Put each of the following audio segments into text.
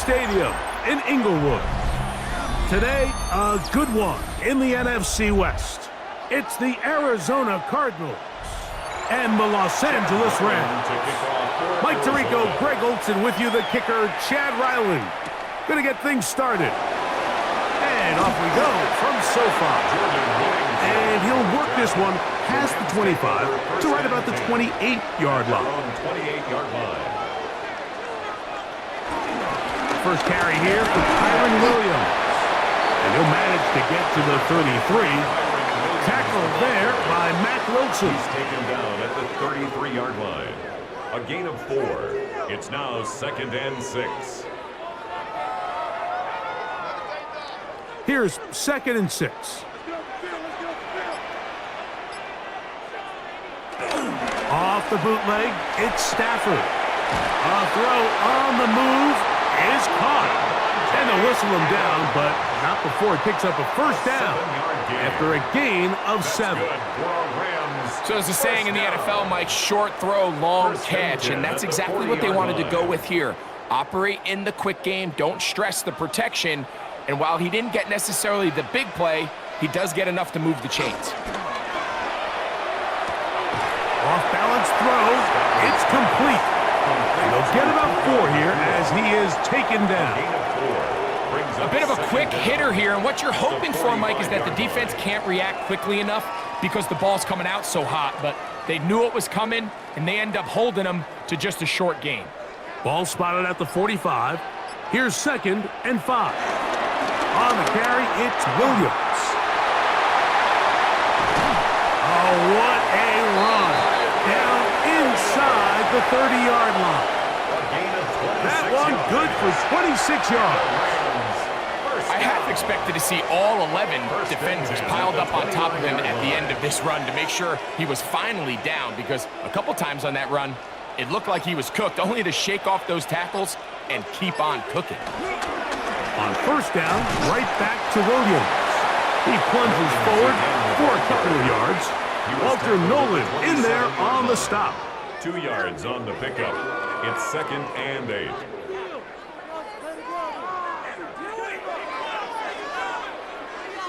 Stadium in Inglewood. Today, a good one in the NFC West. It's the Arizona Cardinals and the Los Angeles Rams. Mike Tirico, Greg Olson with you, the kicker, Chad Riley. Gonna get things started. And off we go from SoFi. And he'll work this one past the 25 to right about the 28-yard line. First carry here for Kyron Williams. And he'll manage to get to the 33. Tackled there by Matt Wilson. He's taken down at the 33-yard line. A gain of 4. It's now 2nd and 6. Here's 2nd and 6. Off the bootleg, it's Stafford. A throw on the move is caught. And they'll whistle him down, but not before he picks up a first down after a gain of 7. So there's a saying in the NFL, Mike, short throw, long catch, and that's exactly what they wanted to go with here. Operate in the quick game, don't stress the protection, and while he didn't get necessarily the big play, he does get enough to move the chains. Off-balance throw, it's complete. And they'll get about 4 here as he is taken down. A bit of a quick hitter here, and what you're hoping for, Mike, is that the defense can't react quickly enough because the ball's coming out so hot, but they knew it was coming, and they end up holding them to just a short gain. Ball spotted at the 45. Here's 2nd and 5. On the carry, it's Williams. Oh, what a run. Down inside the 30-yard line. That one good for 26 yards. I half expected to see all 11 defenders piled up on top of him at the end of this run to make sure he was finally down, because a couple times on that run, it looked like he was cooked, only to shake off those tackles and keep on cooking. On first down, right back to Williams. He plunges forward for a couple of yards. Walter Nolan in there on the stop. 2 yards on the pickup. It's 2nd and 8.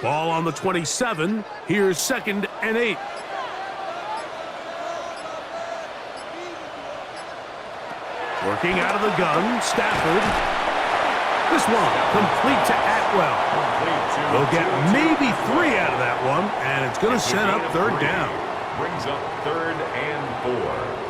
Ball on the 27. Here's 2nd and 8. Working out of the gun, Stafford. This one complete to Atwell. They'll get maybe 3 out of that one, and it's going to set up 3rd down. Brings up 3rd and 4.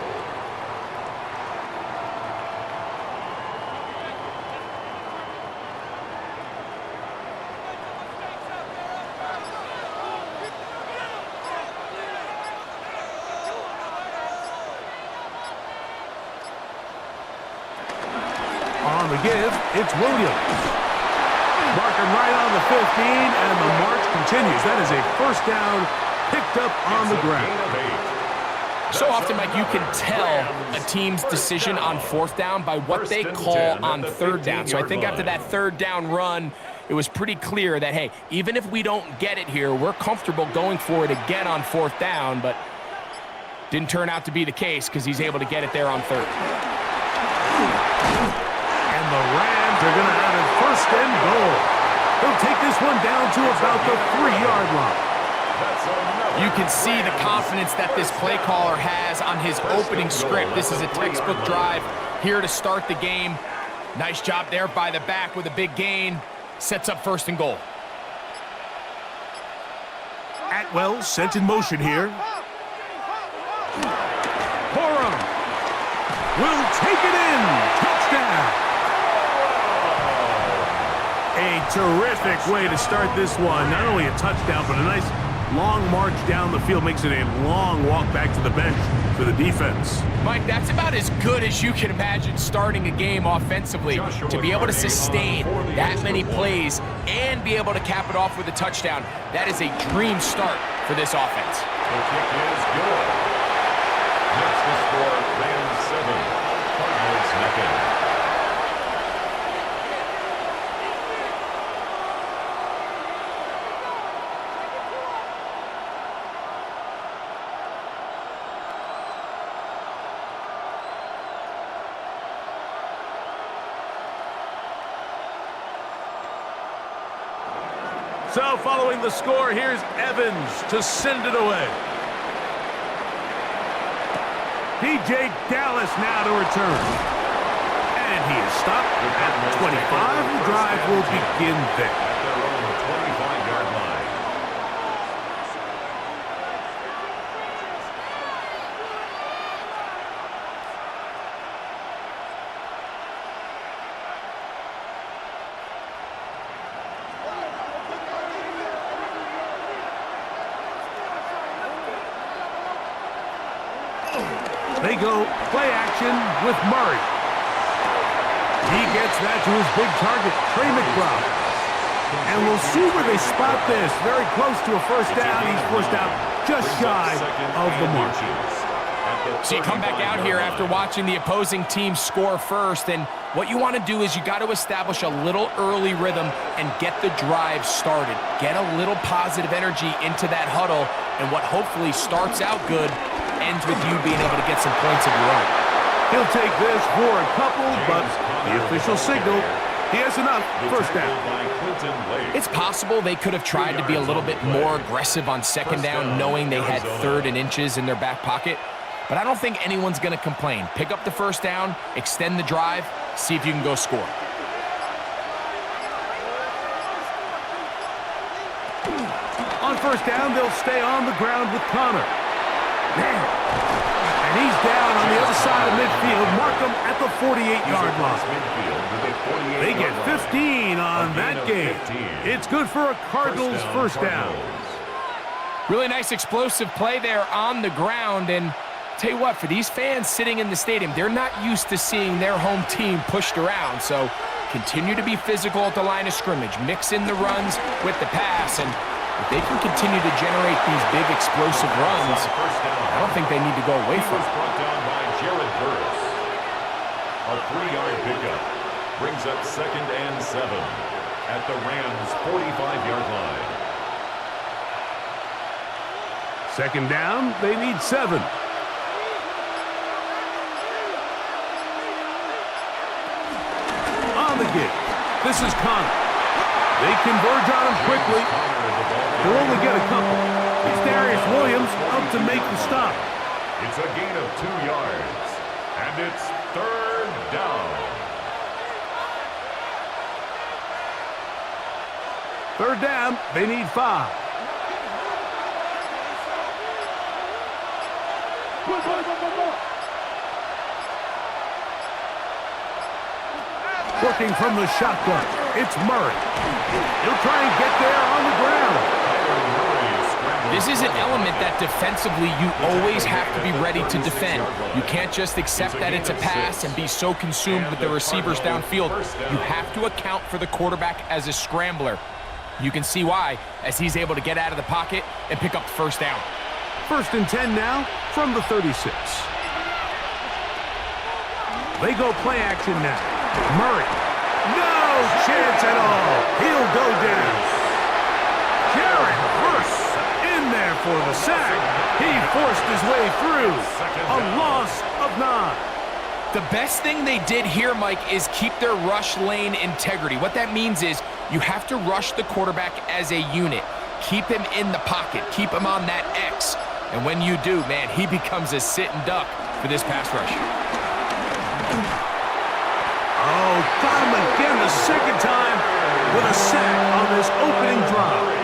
On the give, it's Williams. Marking right on the 15, and the march continues. That is a first down picked up on the ground. So often, Mike, you can tell a team's decision on 4th down by what they call on 3rd down. So I think after that 3rd down run, it was pretty clear that, hey, even if we don't get it here, we're comfortable going for it again on 4th down, but didn't turn out to be the case because he's able to get it there on 3rd. And the Rams are going to have it 1st and goal. They'll take this one down to about the 3-yard line. You can see the confidence that this play caller has on his opening script. This is a textbook drive here to start the game. Nice job there by the back with a big gain. Sets up 1st and goal. Atwell sent in motion here. Corum will take it in. Touchdown. A terrific way to start this one. Not only a touchdown, but a nice long march down the field. Makes it a long walk back to the bench for the defense. Mike, that's about as good as you can imagine starting a game offensively. To be able to sustain that many plays and be able to cap it off with a touchdown, that is a dream start for this offense. The kick is good. That's the score, Rams 7, Cardinals nothing. So following the score, here's Evans to send it away. DJ Dallas now to return. And he is stopped at 25. The drive will begin there. At their own 25-yard line. They go play action with Murray. He gets that to his big target, Trey McBride. And we'll see where they spot this. Very close to a first down. He's forced out just shy of the mark. So you come back out here after watching the opposing team score first, and what you want to do is you got to establish a little early rhythm and get the drive started. Get a little positive energy into that huddle, and what hopefully starts out good ends with you being able to get some points of your own. He'll take this for a couple, but the official signal, he has enough. First down. It's possible they could have tried to be a little bit more aggressive on second down, knowing they had 3rd and inches in their back pocket. But I don't think anyone's going to complain. Pick up the first down, extend the drive, see if you can go score. On first down, they'll stay on the ground with Connor. And he's down on the other side of midfield. Mark him at the 48-yard line. They get 15 on that game. It's good for a Cardinals first down. Really nice explosive play there on the ground, and tell you what, for these fans sitting in the stadium, they're not used to seeing their home team pushed around, so continue to be physical at the line of scrimmage, mix in the runs with the pass, and if they can continue to generate these big explosive runs, I don't think they need to go away from it. Brought down by Jared Burris. A 3-yard pickup brings up 2nd and 7 at the Rams' 45-yard line. Second down, they need 7. On the give. This is Connor. They converge on him quickly. They'll only get a couple. It's Darius Williams up to make the stop. It's a gain of 2 yards, and it's 3rd down. 3rd down, they need 5. Working from the shotgun, it's Murray. He'll try and get there on the ground. This is an element that defensively you always have to be ready to defend. You can't just accept that it's a pass and be so consumed with the receivers downfield. You have to account for the quarterback as a scrambler. You can see why, as he's able to get out of the pocket and pick up the first down. 1st and 10 now from the 36. They go play action now. Murray. No chance at all. He'll go down. Jared Burris in there for the sack. He forced his way through. A loss of 9. The best thing they did here, Mike, is keep their rush lane integrity. What that means is you have to rush the quarterback as a unit. Keep him in the pocket. Keep him on that X. And when you do, man, he becomes a sit and duck for this pass rush. Oh, got him again the second time with a sack on this opening drive.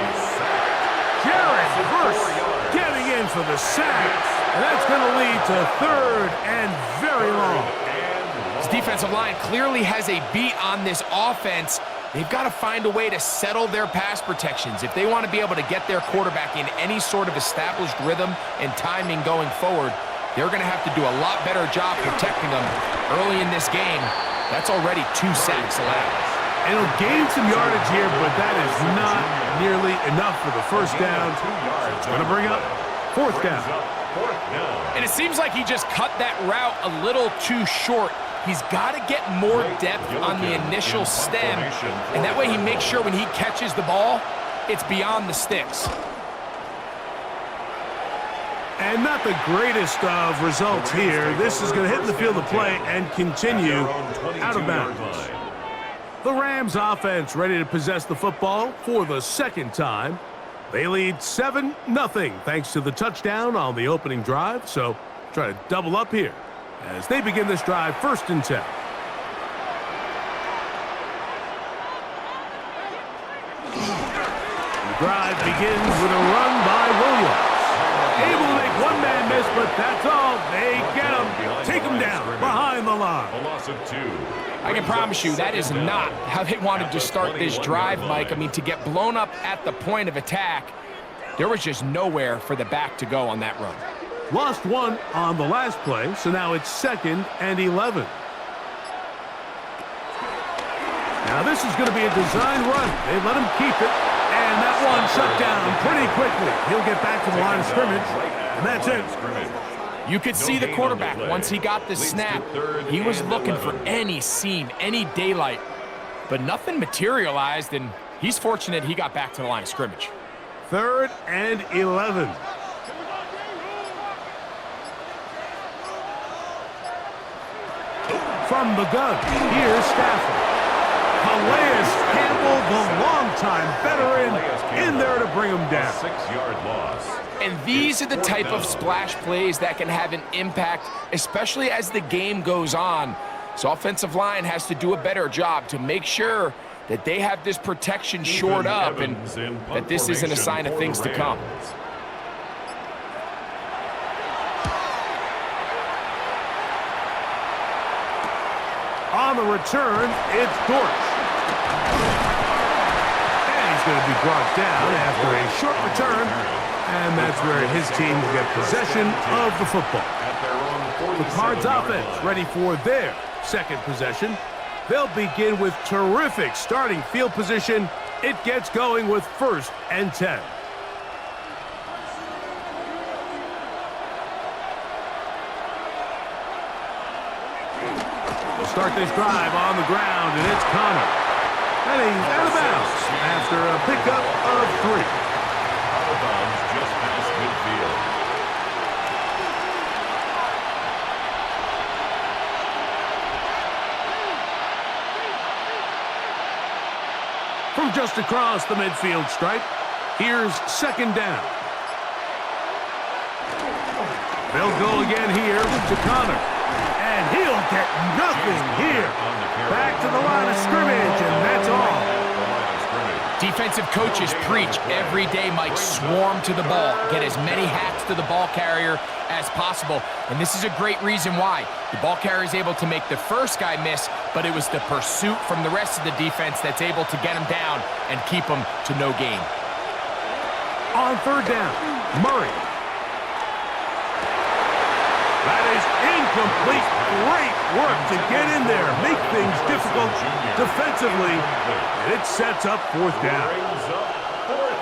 Jared Burris getting in for the sack. And that's going to lead to 3rd and very long. This defensive line clearly has a beat on this offense. They've got to find a way to settle their pass protections. If they want to be able to get their quarterback in any sort of established rhythm and timing going forward, they're going to have to do a lot better job protecting them early in this game. That's already 2 sacks allowed. And he'll gain some yardage here, but that is not nearly enough for the first down. It's going to bring up 4th down. And it seems like he just cut that route a little too short. He's got to get more depth on the initial stem, and that way he makes sure when he catches the ball, it's beyond the sticks. And not the greatest of results here. This is going to hit the field of play and continue out of bounds. The Rams offense ready to possess the football for the second time. They lead 7-0 thanks to the touchdown on the opening drive, so try to double up here as they begin this drive 1st and 10. The drive begins with a run by Williams. Able to make one man miss, but that's all. They get him, take him down behind the line. A loss of 2. I can promise you that is not how they wanted to start this drive, Mike. I mean, to get blown up at the point of attack, there was just nowhere for the back to go on that run. Lost 1 on the last play, so now it's 2nd and 11. Now this is going to be a design run. They let him keep it, and that one shut down pretty quickly. He'll get back to the line of scrimmage, and that's it. You could see the quarterback, once he got the snap, he was looking for any seam, any daylight, but nothing materialized, and he's fortunate he got back to the line of scrimmage. 3rd and 11. From the gun, here's Stafford. Calais Campbell, the longtime veteran, in there to bring him down. 6-yard loss. And these are the type of splash plays that can have an impact, especially as the game goes on. So offensive line has to do a better job to make sure that they have this protection shored up and that this isn't a sign of things to come. On the return, it's Dortch. And he's going to be brought down after a short return. And that's where his team will get possession of the football. The Cards offense ready for their second possession. They'll begin with terrific starting field position. It gets going with 1st and 10. They'll start this drive on the ground, and it's Connor. And he's out of bounds after a pickup of 3. Out of bounds just past midfield. From just across the midfield stripe, here's 2nd down. They'll go again here to Connor. And he'll get nothing here. Back to the line of scrimmage, and that's all. Defensive coaches preach every day, Mike, swarm to the ball. Get as many hacks to the ball carrier as possible. And this is a great reason why. The ball carrier is able to make the first guy miss, but it was the pursuit from the rest of the defense that's able to get him down and keep him to no gain. On 3rd down, Murray. That is incomplete. Great work to get in there, make things difficult defensively, and it sets up 4th down.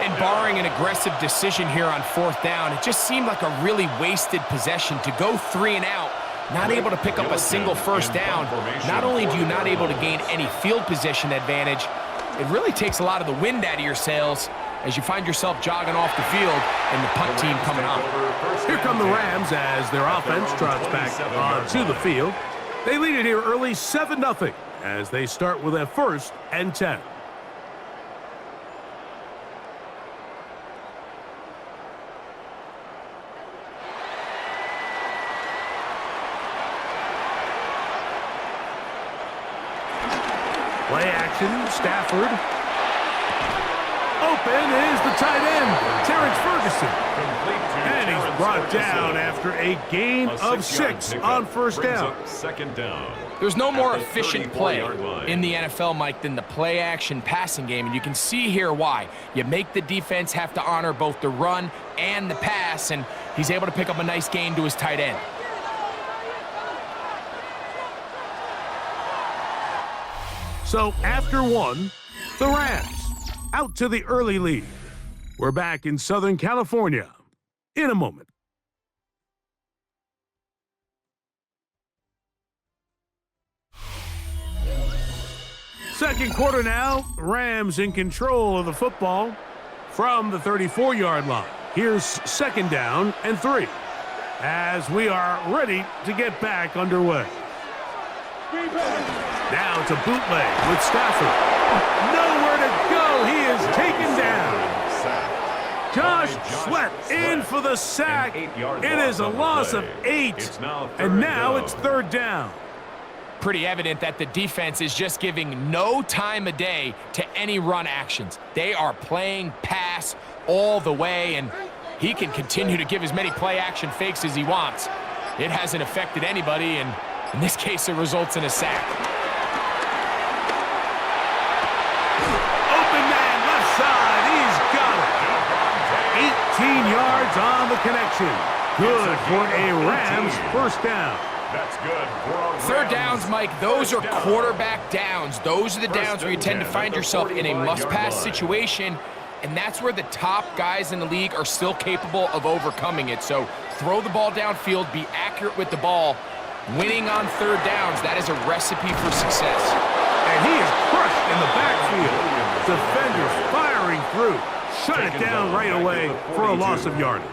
And barring an aggressive decision here on 4th down, it just seemed like a really wasted possession to go 3 and out, not able to pick up a single 1st down. Not only do you not able to gain any field position advantage, it really takes a lot of the wind out of your sails as you find yourself jogging off the field and the punt team coming on. Here come the Rams as their offense trots back onto the field. They lead it here early 7-0 as they start with a 1st and 10. Play action, Stafford. Open is the tight end, Terrence Ferguson. And he's brought down after a gain of 6 on 1st down. 2nd down. There's no more efficient play in the NFL, Mike, than the play-action passing game, and you can see here why. You make the defense have to honor both the run and the pass, and he's able to pick up a nice gain to his tight end. So after 1, the Rams out to the early lead. We're back in Southern California in a moment. Second quarter now, Rams in control of the football from the 34-yard line. Here's 2nd down and 3 as we are ready to get back underway. Now it's a bootleg with Stafford. Nowhere to go. He is taken down. Josh Sweat in for the sack. It is a loss of 8. And now it's third down. Pretty evident that the defense is just giving no time of day to any run actions. They are playing pass all the way, and he can continue to give as many play-action fakes as he wants. It hasn't affected anybody, and in this case, it results in a sack. Open man, left side. He's got it. 18 yards on the connection. Good for a Rams first down. That's good for Third downs, Mike, those are quarterback downs. Those are the downs where you tend to find yourself in a must-pass situation, and that's where the top guys in the league are still capable of overcoming it. So throw the ball downfield, be accurate with the ball. Winning on third downs, that is a recipe for success. And he is crushed in the backfield. Defenders firing through. Shut it down right away for a loss of yardage.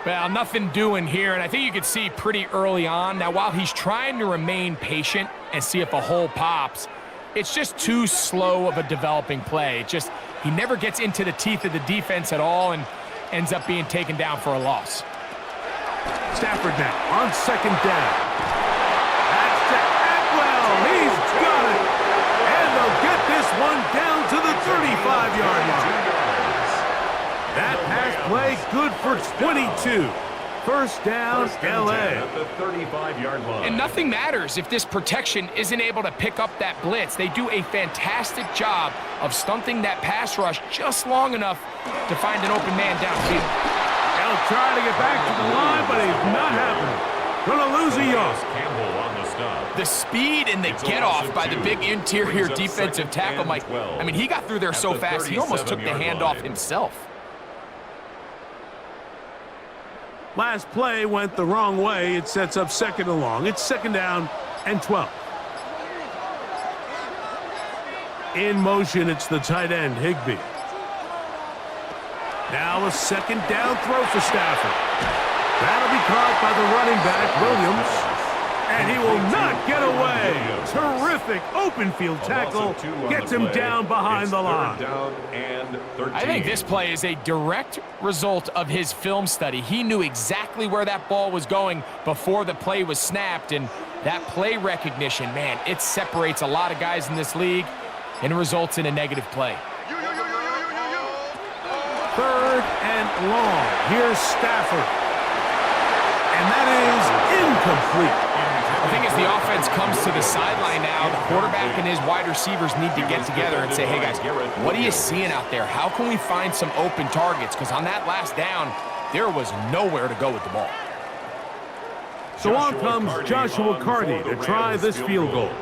Well, nothing doing here, and I think you could see pretty early on. Now, while he's trying to remain patient and see if a hole pops, it's just too slow of a developing play. He never gets into the teeth of the defense at all and ends up being taken down for a loss. Stafford now on second down. That's to Atwell. He's got it. And they'll get this one down to the 35-yard line. That pass play good for 22. First down, L.A. at the 35-yard line. And nothing matters if this protection isn't able to pick up that blitz. They do a fantastic job of stunting that pass rush just long enough to find an open man downfield. They'll try to get back to the line, but it's not happening. Gonna lose a yard. Campbell on the stop. The speed and the get-off by the big interior defensive tackle, Mike. I mean, he got through there so fast, he almost took the handoff himself. Last play went the wrong way. It sets up second and long. It's second down and 12. In motion, it's the tight end, Higbee. Now a second down throw for Stafford. That'll be caught by the running back, Williams. And he will not get away. Terrific open field tackle. Gets him down behind the line. I think this play is a direct result of his film study. He knew exactly where that ball was going before the play was snapped. And that play recognition, man, it separates a lot of guys in this league and results in a negative play. Third and long. Here's Stafford. And that is incomplete. I think as the offense comes to the sideline now, the quarterback and his wide receivers need to get together and say, hey, guys, what are you seeing out there? How can we find some open targets? Because on that last down, there was nowhere to go with the ball. So on comes Joshua Cardi to try this field goal.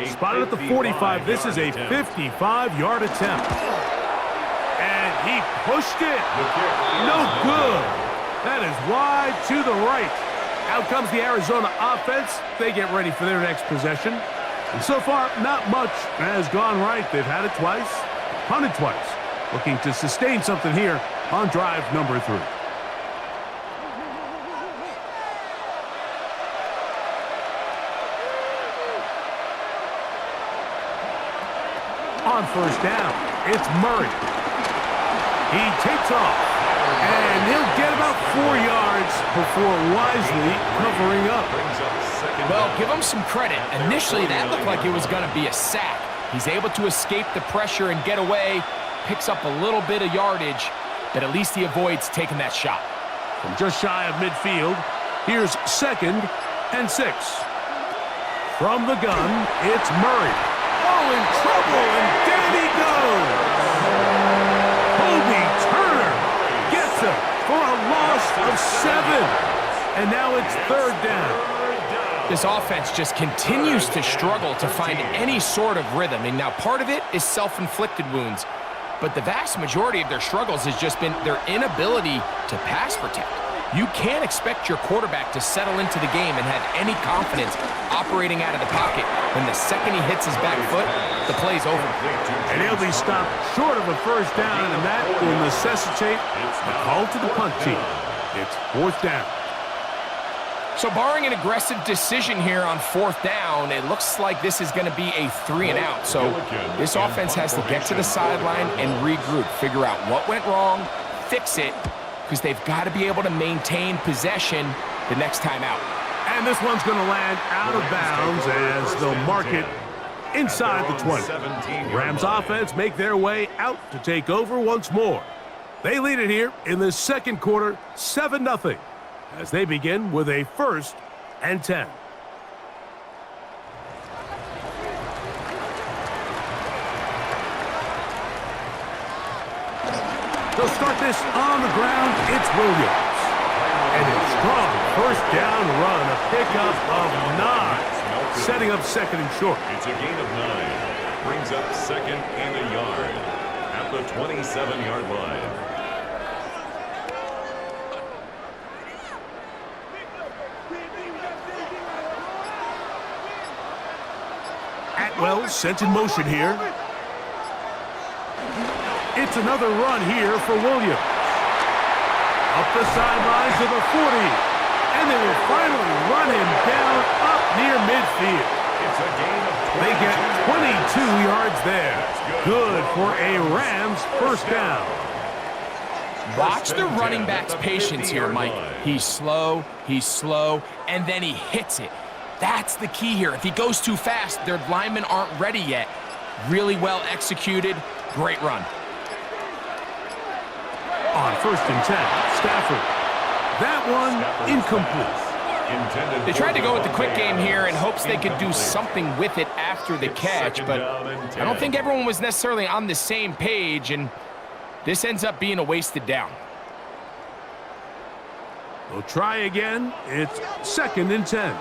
Spotted at the 45. This is a 55-yard attempt. And he pushed it. No good. That is wide to the right. Out comes the Arizona offense. They get ready for their next possession. And so far, not much has gone right. They've had it twice, punted twice. Looking to sustain something here on drive number 3. On first down, it's Murray. He takes off. And he'll get about 4 yards before wisely covering up. Well, give him some credit. Initially, that looked like it was going to be a sack. He's able to escape the pressure and get away, picks up a little bit of yardage, but at least he avoids taking that shot. From just shy of midfield, here's second and 6. From the gun, it's Murray. Oh, in trouble, and down he goes. For a loss of 7. And now it's third down. This offense just continues to struggle to find any sort of rhythm. And now part of it is self-inflicted wounds. But the vast majority of their struggles has just been their inability to pass protect. You can't expect your quarterback to settle into the game and have any confidence operating out of the pocket. When the second he hits his back foot, the play's over. And he'll be stopped short of a first down, and that will necessitate a call to the punt team. It's fourth down. So barring an aggressive decision here on 4th down, it looks like this is going to be a 3 and out. So this offense has to get to the sideline and regroup, figure out what went wrong, fix it, because they've got to be able to maintain possession the next time out. And this one's going to land out of bounds as they'll mark it inside the 20. Rams offense make their way out to take over once more. They lead it here in the second quarter, 7-0, as they begin with a 1st and 10. They'll start this on the ground. It's Williams. And a strong 1st down run, a pickup of 9, setting up 2nd and short. It's a gain of 9. Brings up 2nd and a yard at the 27-yard line. Atwell sent in motion here. It's another run here for Williams. Up the sideline to the 40. And they will finally run him down up near midfield. It's a gain of 22. They get 22 yards there. Good for a Rams 1st down. Watch the running back's patience here, Mike. He's slow, and then he hits it. That's the key here. If he goes too fast, their linemen aren't ready yet. Really well executed. Great run. On 1st and 10, Stafford. That one incomplete. They tried to go with the quick game here in hopes they could do something with it after the catch, but I don't think everyone was necessarily on the same page, and this ends up being a wasted down. They'll try again. It's 2nd and 10.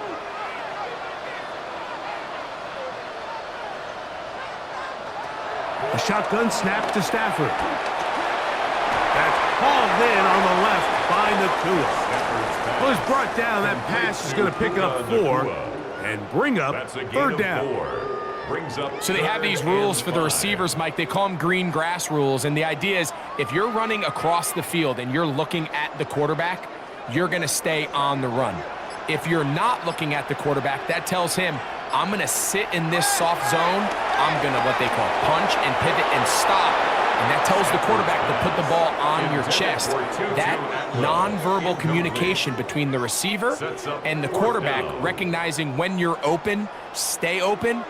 A shotgun snap to Stafford. That's hauled in on the left by Nakua. Well, he's brought down. That pass is going to pick up 4 and bring up 3rd down. So they have these rules for the receivers, Mike. They call them green grass rules, and the idea is if you're running across the field and you're looking at the quarterback, you're going to stay on the run. If you're not looking at the quarterback, that tells him, I'm going to sit in this soft zone. I'm going to what they call punch and pivot and stop. And that tells the quarterback to put the ball on your chest. That nonverbal communication between the receiver and the quarterback, recognizing when you're open, stay open,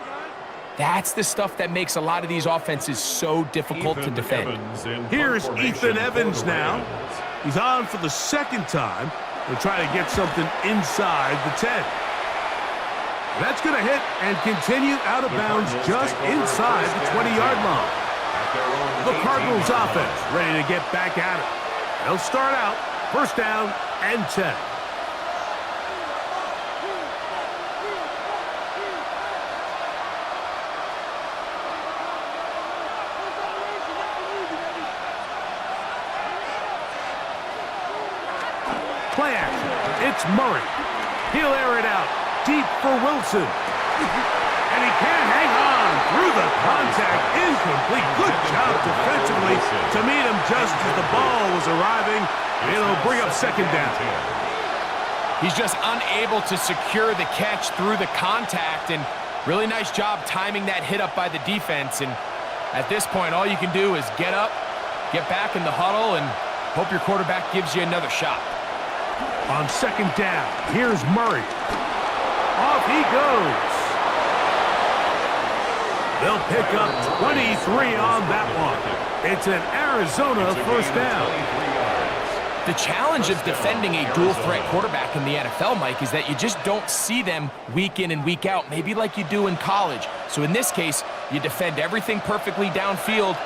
that's the stuff that makes a lot of these offenses so difficult to defend. Here's Ethan Evans now. He's on for the 2nd time. They'll try to get something inside the 10. That's going to hit and continue out of bounds just inside the 20-yard line. The Cardinals offense ready to get back at it. They'll start out 1st down and 10. Play action. It's Murray. He'll air it out deep for Wilson. And he can't hang on through the contact. Incomplete. Good job defensively to meet him just as the ball was arriving. It'll bring up 2nd down. He's just unable to secure the catch through the contact, and really nice job timing that hit up by the defense. And at this point, all you can do is get up, get back in the huddle, and hope your quarterback gives you another shot. On 2nd down, here's Murray. Off he goes. They'll pick up 23 on that one. It's an Arizona 1st down. The challenge of defending a dual-threat quarterback in the NFL, Mike, is that you just don't see them week in and week out, maybe like you do in college. So in this case, you defend everything perfectly downfield,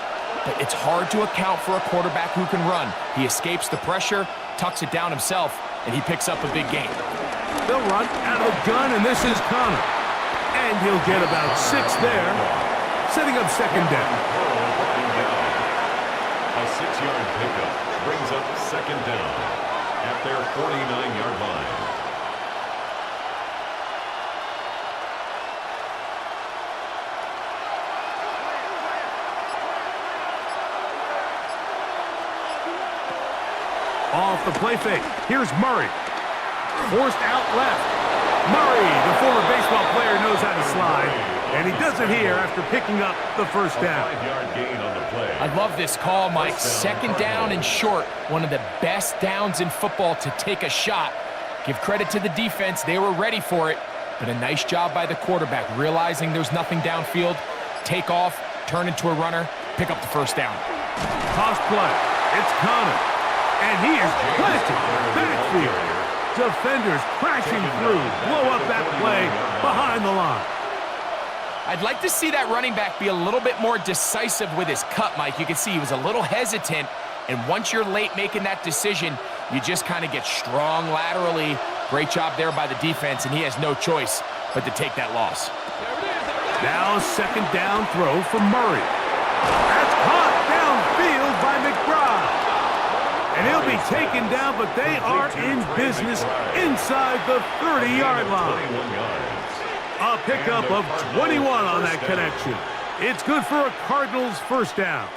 but it's hard to account for a quarterback who can run. He escapes the pressure, tucks it down himself, and he picks up a big gain. They'll run out of the gun, and this is Connor. And he'll get about 6 there, setting up 2nd down. A 6-yard pickup brings up 2nd down at their 49-yard line. Off the play fake. Here's Murray. Forced out left. Murray, the former baseball player, knows how to slide, and he does it here after picking up the first down. 5-yard gain on the play. I love this call, Mike. Second down and short. One of the best downs in football to take a shot. Give credit to the defense. They were ready for it. But a nice job by the quarterback, realizing there's nothing downfield. Take off, turn into a runner, pick up the first down. Toss play. It's Connor. And he is planted in the backfield. Defenders crashing through. Blow up that play behind the line. I'd like to see that running back be a little bit more decisive with his cut, Mike. You can see he was a little hesitant. And once you're late making that decision, you just kind of get strong laterally. Great job there by the defense, and he has no choice but to take that loss. Now a second down throw from Murray. That's caught downfield by McBride. And he'll be taken down, but they are in business inside the 30-yard line. A pickup of 21 on that connection. It's good for a Cardinals first down.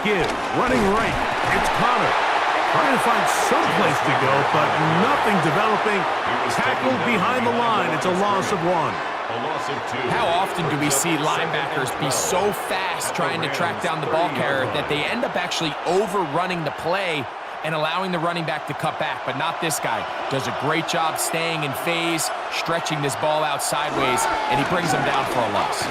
Give, running right. It's Connor. Trying to find some place to go, but nothing developing. Tackled behind the line. It's a loss of 1. A loss of 2. How often do we see linebackers be so fast trying to track down the ball carrier that they end up actually overrunning the play and allowing the running back to cut back? But not this guy. Does a great job staying in phase, stretching this ball out sideways, and he brings them down for a loss.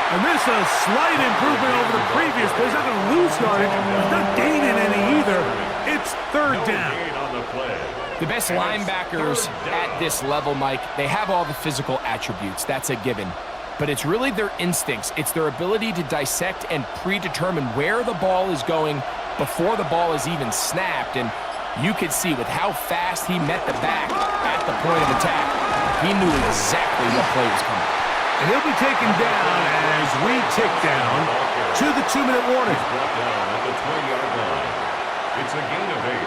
And this is a slight improvement over the previous, but he's not going to lose yardage. He's not gaining any either. It's third down. The best linebackers at this level, Mike, they have all the physical attributes. That's a given. But it's really their instincts. It's their ability to dissect and predetermine where the ball is going before the ball is even snapped. And you could see with how fast he met the back at the point of attack, he knew exactly what play was coming. And he'll be taken down as we tick down to the 2-minute warning. Brought down at the 20-yard line. It's a gain of 8,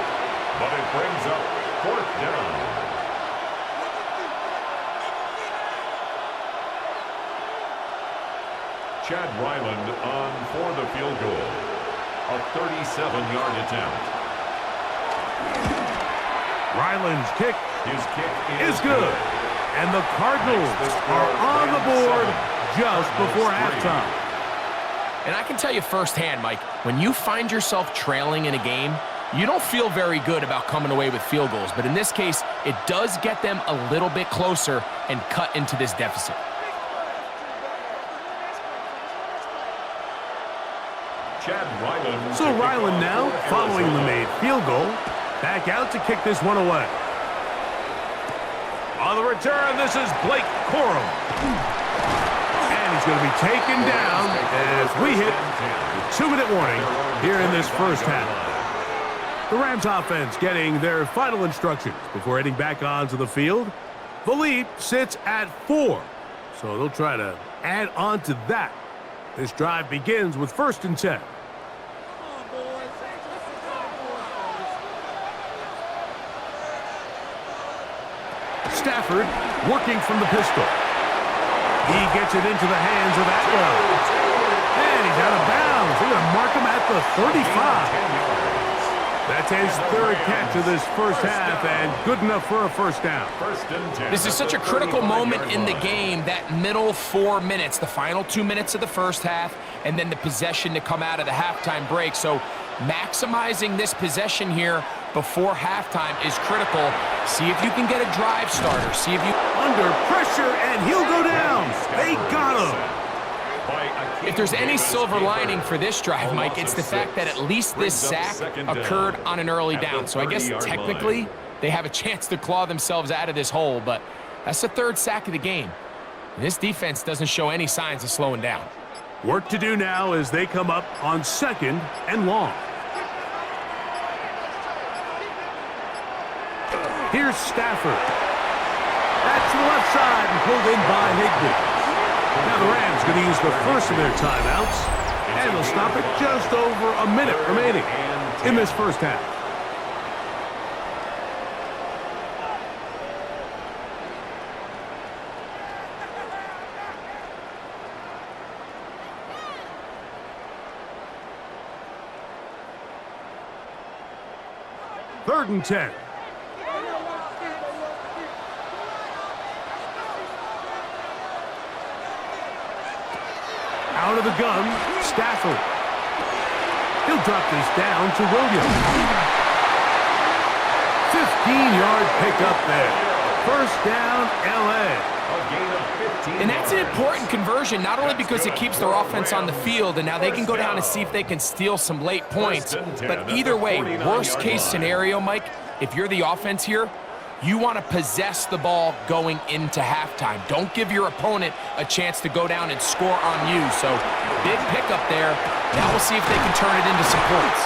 but it brings up fourth down. Chad Ryland on for the field goal. A 37-yard attempt. Ryland's kick His kick is good. And the Cardinals are on the board just before halftime. And I can tell you firsthand, Mike, when you find yourself trailing in a game, you don't feel very good about coming away with field goals. But in this case, it does get them a little bit closer and cut into this deficit. Chad Ryland. So Ryland now, following the made field goal, back out to kick this one away. On the return, this is Blake Corum. And he's going to be taken down as we hit the 2-minute warning here in this first half. The Rams offense getting their final instructions before heading back onto the field. The lead sits at 4, so they'll try to add on to that. This drive begins with 1st and 10. Stafford working from the pistol. He gets it into the hands of Atwell. And he's out of bounds. They're going to mark him at the 35. That's his 3rd catch of this first half, and good enough for a first down. This is such a critical moment in the game, that middle 4 minutes, the final 2 minutes of the first half, and then the possession to come out of the halftime break. So maximizing this possession here before halftime is critical. See if you can get a drive starter. See if you... Under pressure, and he'll go down. They got him. If there's any silver lining for this drive, Mike, it's the fact that at least this sack occurred on an early down. So I guess technically they have a chance to claw themselves out of this hole, but that's the 3rd sack of the game. And this defense doesn't show any signs of slowing down. Work to do now as they come up on 2nd and long. Here's Stafford. That's to the left side and pulled in by Higbee. Now the Rams going to use the first of their timeouts, and they'll stop it just over a minute remaining in this first half. 3rd and 10. Out of the gun, Stafford. He'll drop this down to Williams. 15-yard pickup there. 1st down, L.A. And that's an important conversion, not only because it keeps their offense on the field, and now they can go down and see if they can steal some late points. But either way, worst-case scenario, Mike, if you're the offense here, you want to possess the ball going into halftime. Don't give your opponent a chance to go down and score on you. So, big pickup there. Now we'll see if they can turn it into some points.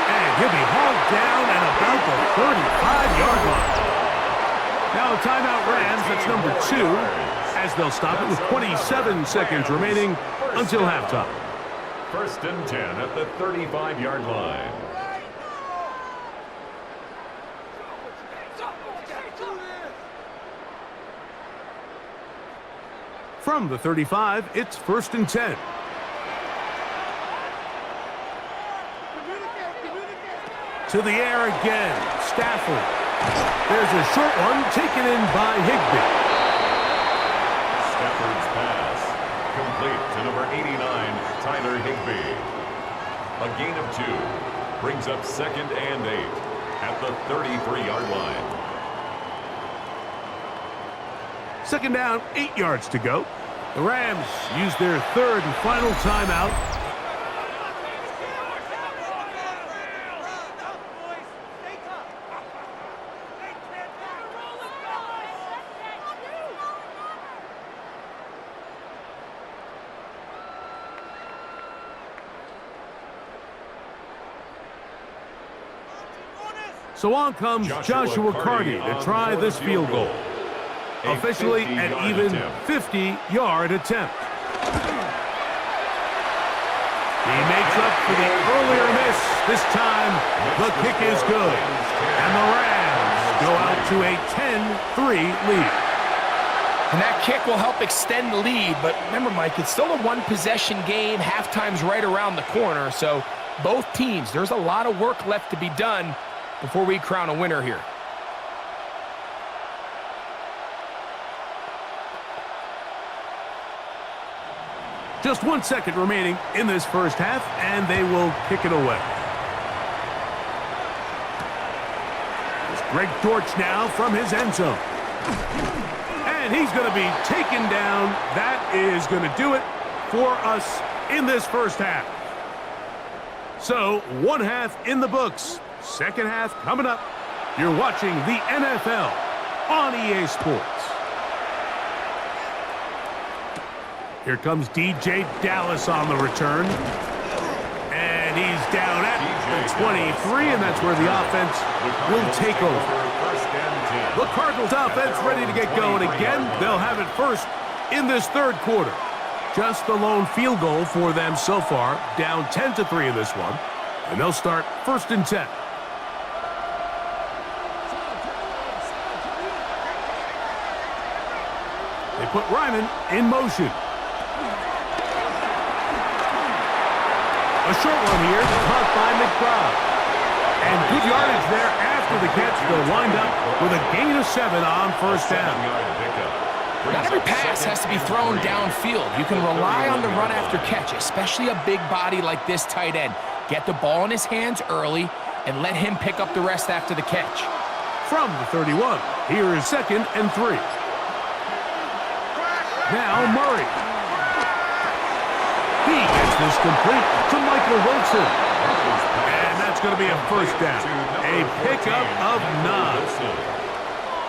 And he'll be hauled down at about the 35-yard line. Now a timeout Rams, that's number 2, as they'll stop it with 27 seconds remaining until halftime. 1st and 10 at the 35-yard line. From the 35, it's 1st and 10. To the air again, Stafford. There's a short one taken in by Higbee. Stafford's pass complete to number 89, Tyler Higbee. A gain of 2 brings up 2nd and 8 at the 33-yard line. 2nd down, 8 yards to go. The Rams use their 3rd and final timeout. So on comes Joshua Carty to try this field goal. Officially an even 50-yard attempt. He makes up for the earlier miss. This time, the kick is good. And the Rams go out to a 10-3 lead. And that kick will help extend the lead. But remember, Mike, it's still a one-possession game. Halftime's right around the corner. So both teams, there's a lot of work left to be done before we crown a winner here. Just 1 second remaining in this first half, and they will kick it away. It's Greg Dortch now from his end zone. And he's going to be taken down. That is going to do it for us in this first half. So, 1 half in the books. 2nd half coming up. You're watching the NFL on EA Sports. Here comes DJ Dallas on the return. And he's down at the 23, and that's where the offense will take over. The Cardinals offense ready to get going again. They'll have it first in this 3rd quarter. Just the lone field goal for them so far. Down 10-3 in this one. And they'll start 1st and 10. They put Ryman in motion. A short one here, caught by McBride. And good yardage there after the catch. They'll wind up with a gain of 7 on 1st down. Not every pass has to be thrown downfield. You can rely on the run after catch, especially a big body like this tight end. Get the ball in his hands early and let him pick up the rest after the catch. From the 31, here is 2nd and 3. Now Murray. He gets this complete to Michael Wilson. And that's going to be a 1st down. A pickup of 9.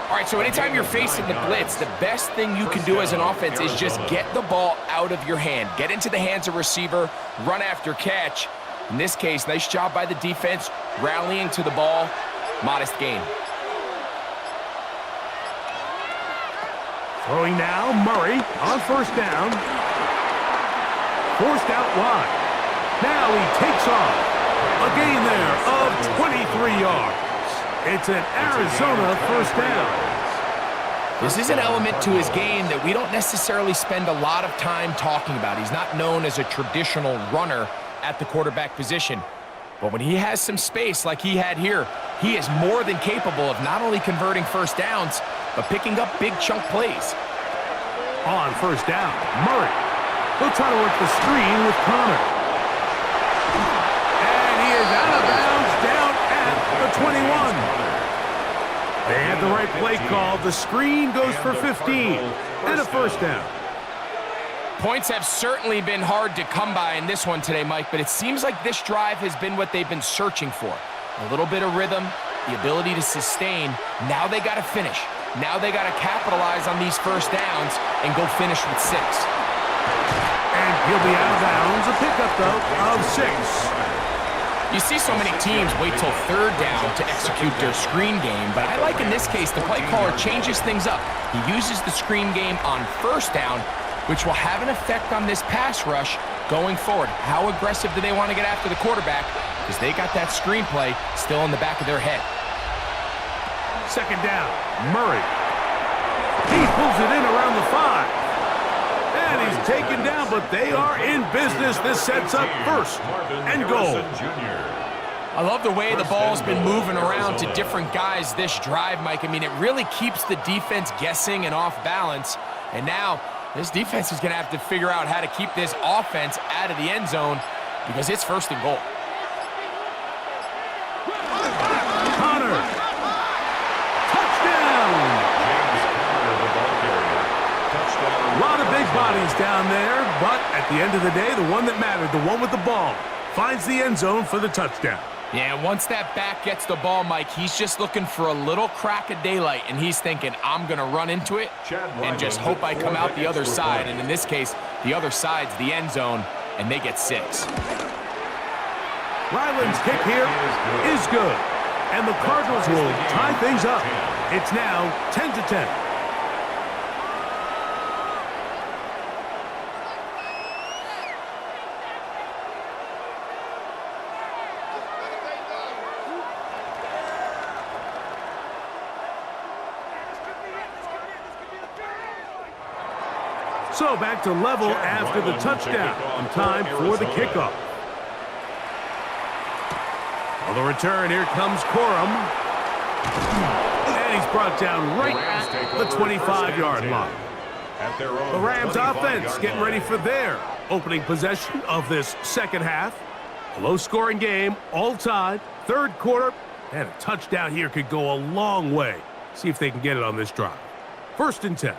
All right, so anytime you're facing the blitz, the best thing you can do as an offense is just get the ball out of your hand. Get into the hands of receiver, run after catch. In this case, nice job by the defense, rallying to the ball. Modest gain. Throwing now, Murray on 1st down. Forced out wide. Now he takes off. A gain there of 23 yards. It's an Arizona 1st down. This is an element to his game that we don't necessarily spend a lot of time talking about. He's not known as a traditional runner at the quarterback position. But when he has some space like he had here, he is more than capable of not only converting first downs, but picking up big chunk plays. On first down, Murray. He'll try to work the screen with Connor. And he is out of bounds down at the 21. They had the right play call. The screen goes for 15 and a first down. Points have certainly been hard to come by in this one today, Mike, but it seems like this drive has been what they've been searching for. A little bit of rhythm, the ability to sustain. Now they got to finish. Now they got to capitalize on these first downs and go finish with 6. And he'll be out of bounds. A pickup, though, of 6. You see so many teams wait till third down to execute their screen game, but I like in this case the play caller changes things up. He uses the screen game on first down, which will have an effect on this pass rush going forward. How aggressive do they want to get after the quarterback? Because they got that screenplay still in the back of their head. Second down, Murray. He pulls it in around the 5. And he's taken down, but they are in business. This sets up first and goal. I love the way the ball's been moving around to different guys this drive, Mike. I mean, it really keeps the defense guessing and off balance. And now this defense is going to have to figure out how to keep this offense out of the end zone because it's first and goal. Connor. Touchdown. A lot of big bodies down there, but at the end of the day, the one that mattered, the one with the ball, finds the end zone for the touchdown. Yeah, once that back gets the ball, Mike, he's just looking for a little crack of daylight, and he's thinking, I'm going to run into it and just hope I come out the other side. And in this case, the other side's the end zone, and they get 6. Ryland's kick here is good, and the Cardinals will tie things up. It's now 10-10. So back to level after the touchdown. And time for the kickoff. On the return, here comes Corum. And he's brought down right at the 25-yard line. The Rams offense getting ready for their opening possession of this second half. A low-scoring game, all tied, third quarter, and a touchdown here could go a long way. See if they can get it on this drive. First and 10.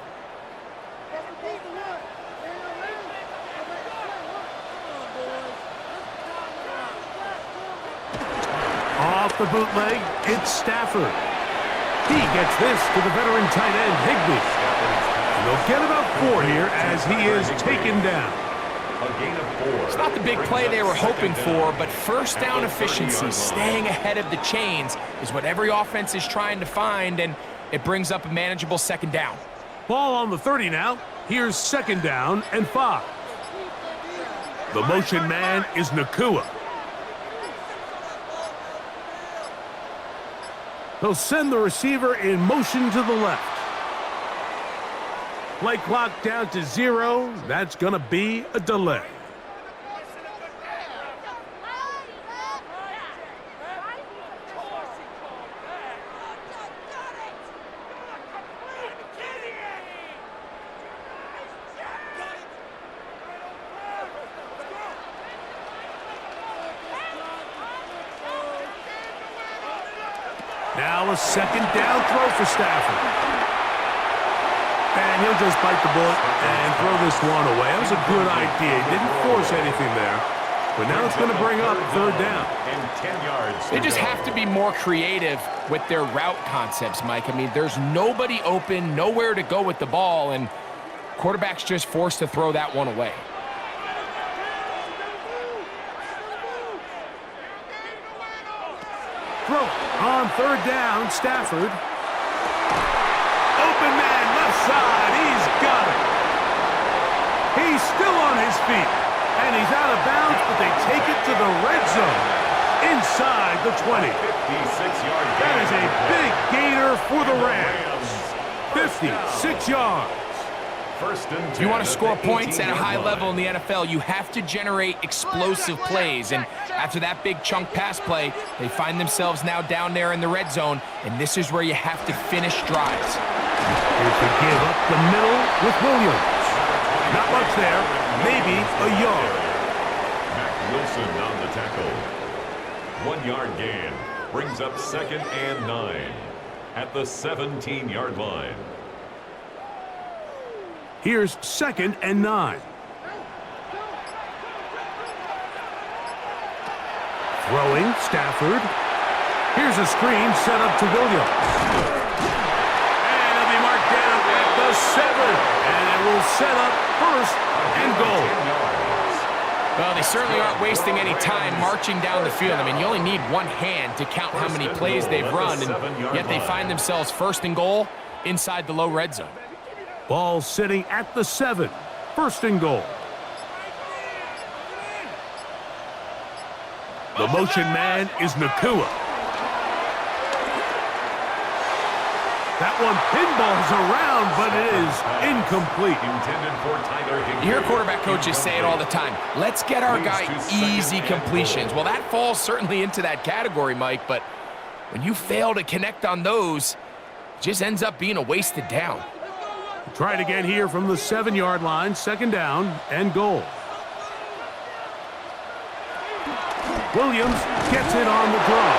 Off the bootleg, it's Stafford. He gets this to the veteran tight end, Higbee. And they'll get about 4 here as he is taken down. It's not the big play they were hoping for, but first down efficiency, staying ahead of the chains, is what every offense is trying to find, and it brings up a manageable second down. Ball on the 30 now. Here's second down and 5. The motion man is Nakua. They'll send the receiver in motion to the left. Play clock down to 0. That's going to be a delay. Now a second down throw for Stafford. And he'll just bite the bullet and throw this one away. That was a good idea. He didn't force anything there. But now it's going to bring up third down. And 10 yards. They just have to be more creative with their route concepts, Mike. I mean, there's nobody open, nowhere to go with the ball, and quarterback's just forced to throw that one away. Throw on third down, Stafford. Open man, left side, he's got it. He's still on his feet, and he's out of bounds, but they take it to the red zone, inside the 20. 56-yard. That is a big gainer for the Rams. 56 yards. First and 10. If you want to score at the points at a 18-yard high line. level in the NFL, you have to generate explosive plays. And after that big chunk pass play, they find themselves now down there in the red zone, and this is where you have to finish drives. Here's the give up the middle with Williams. Not much there, maybe a yard. Mac Wilson on the tackle. 1 yard gain brings up second and 9 at the 17-yard line. Here's second and 9. Throwing, Stafford. Here's a screen set up to Williams. And it'll be marked down at the 7. And it will set up first and goal. Well, they certainly aren't wasting any time marching down the field. I mean, you only need one hand to count how many plays they've run, and yet they find themselves first and goal inside the low red zone. Ball sitting at the 7. First and goal. The motion man is Nakua. That one pinballs around, but it is incomplete. Intended for Tyler Higbee. You hear quarterback coaches say it all the time. Let's get our guy easy completions. Well, that falls certainly into that category, Mike, but when you fail to connect on those, it just ends up being a wasted down. Try it again here from the 7-yard line. Second down and goal. Williams gets it on the draw.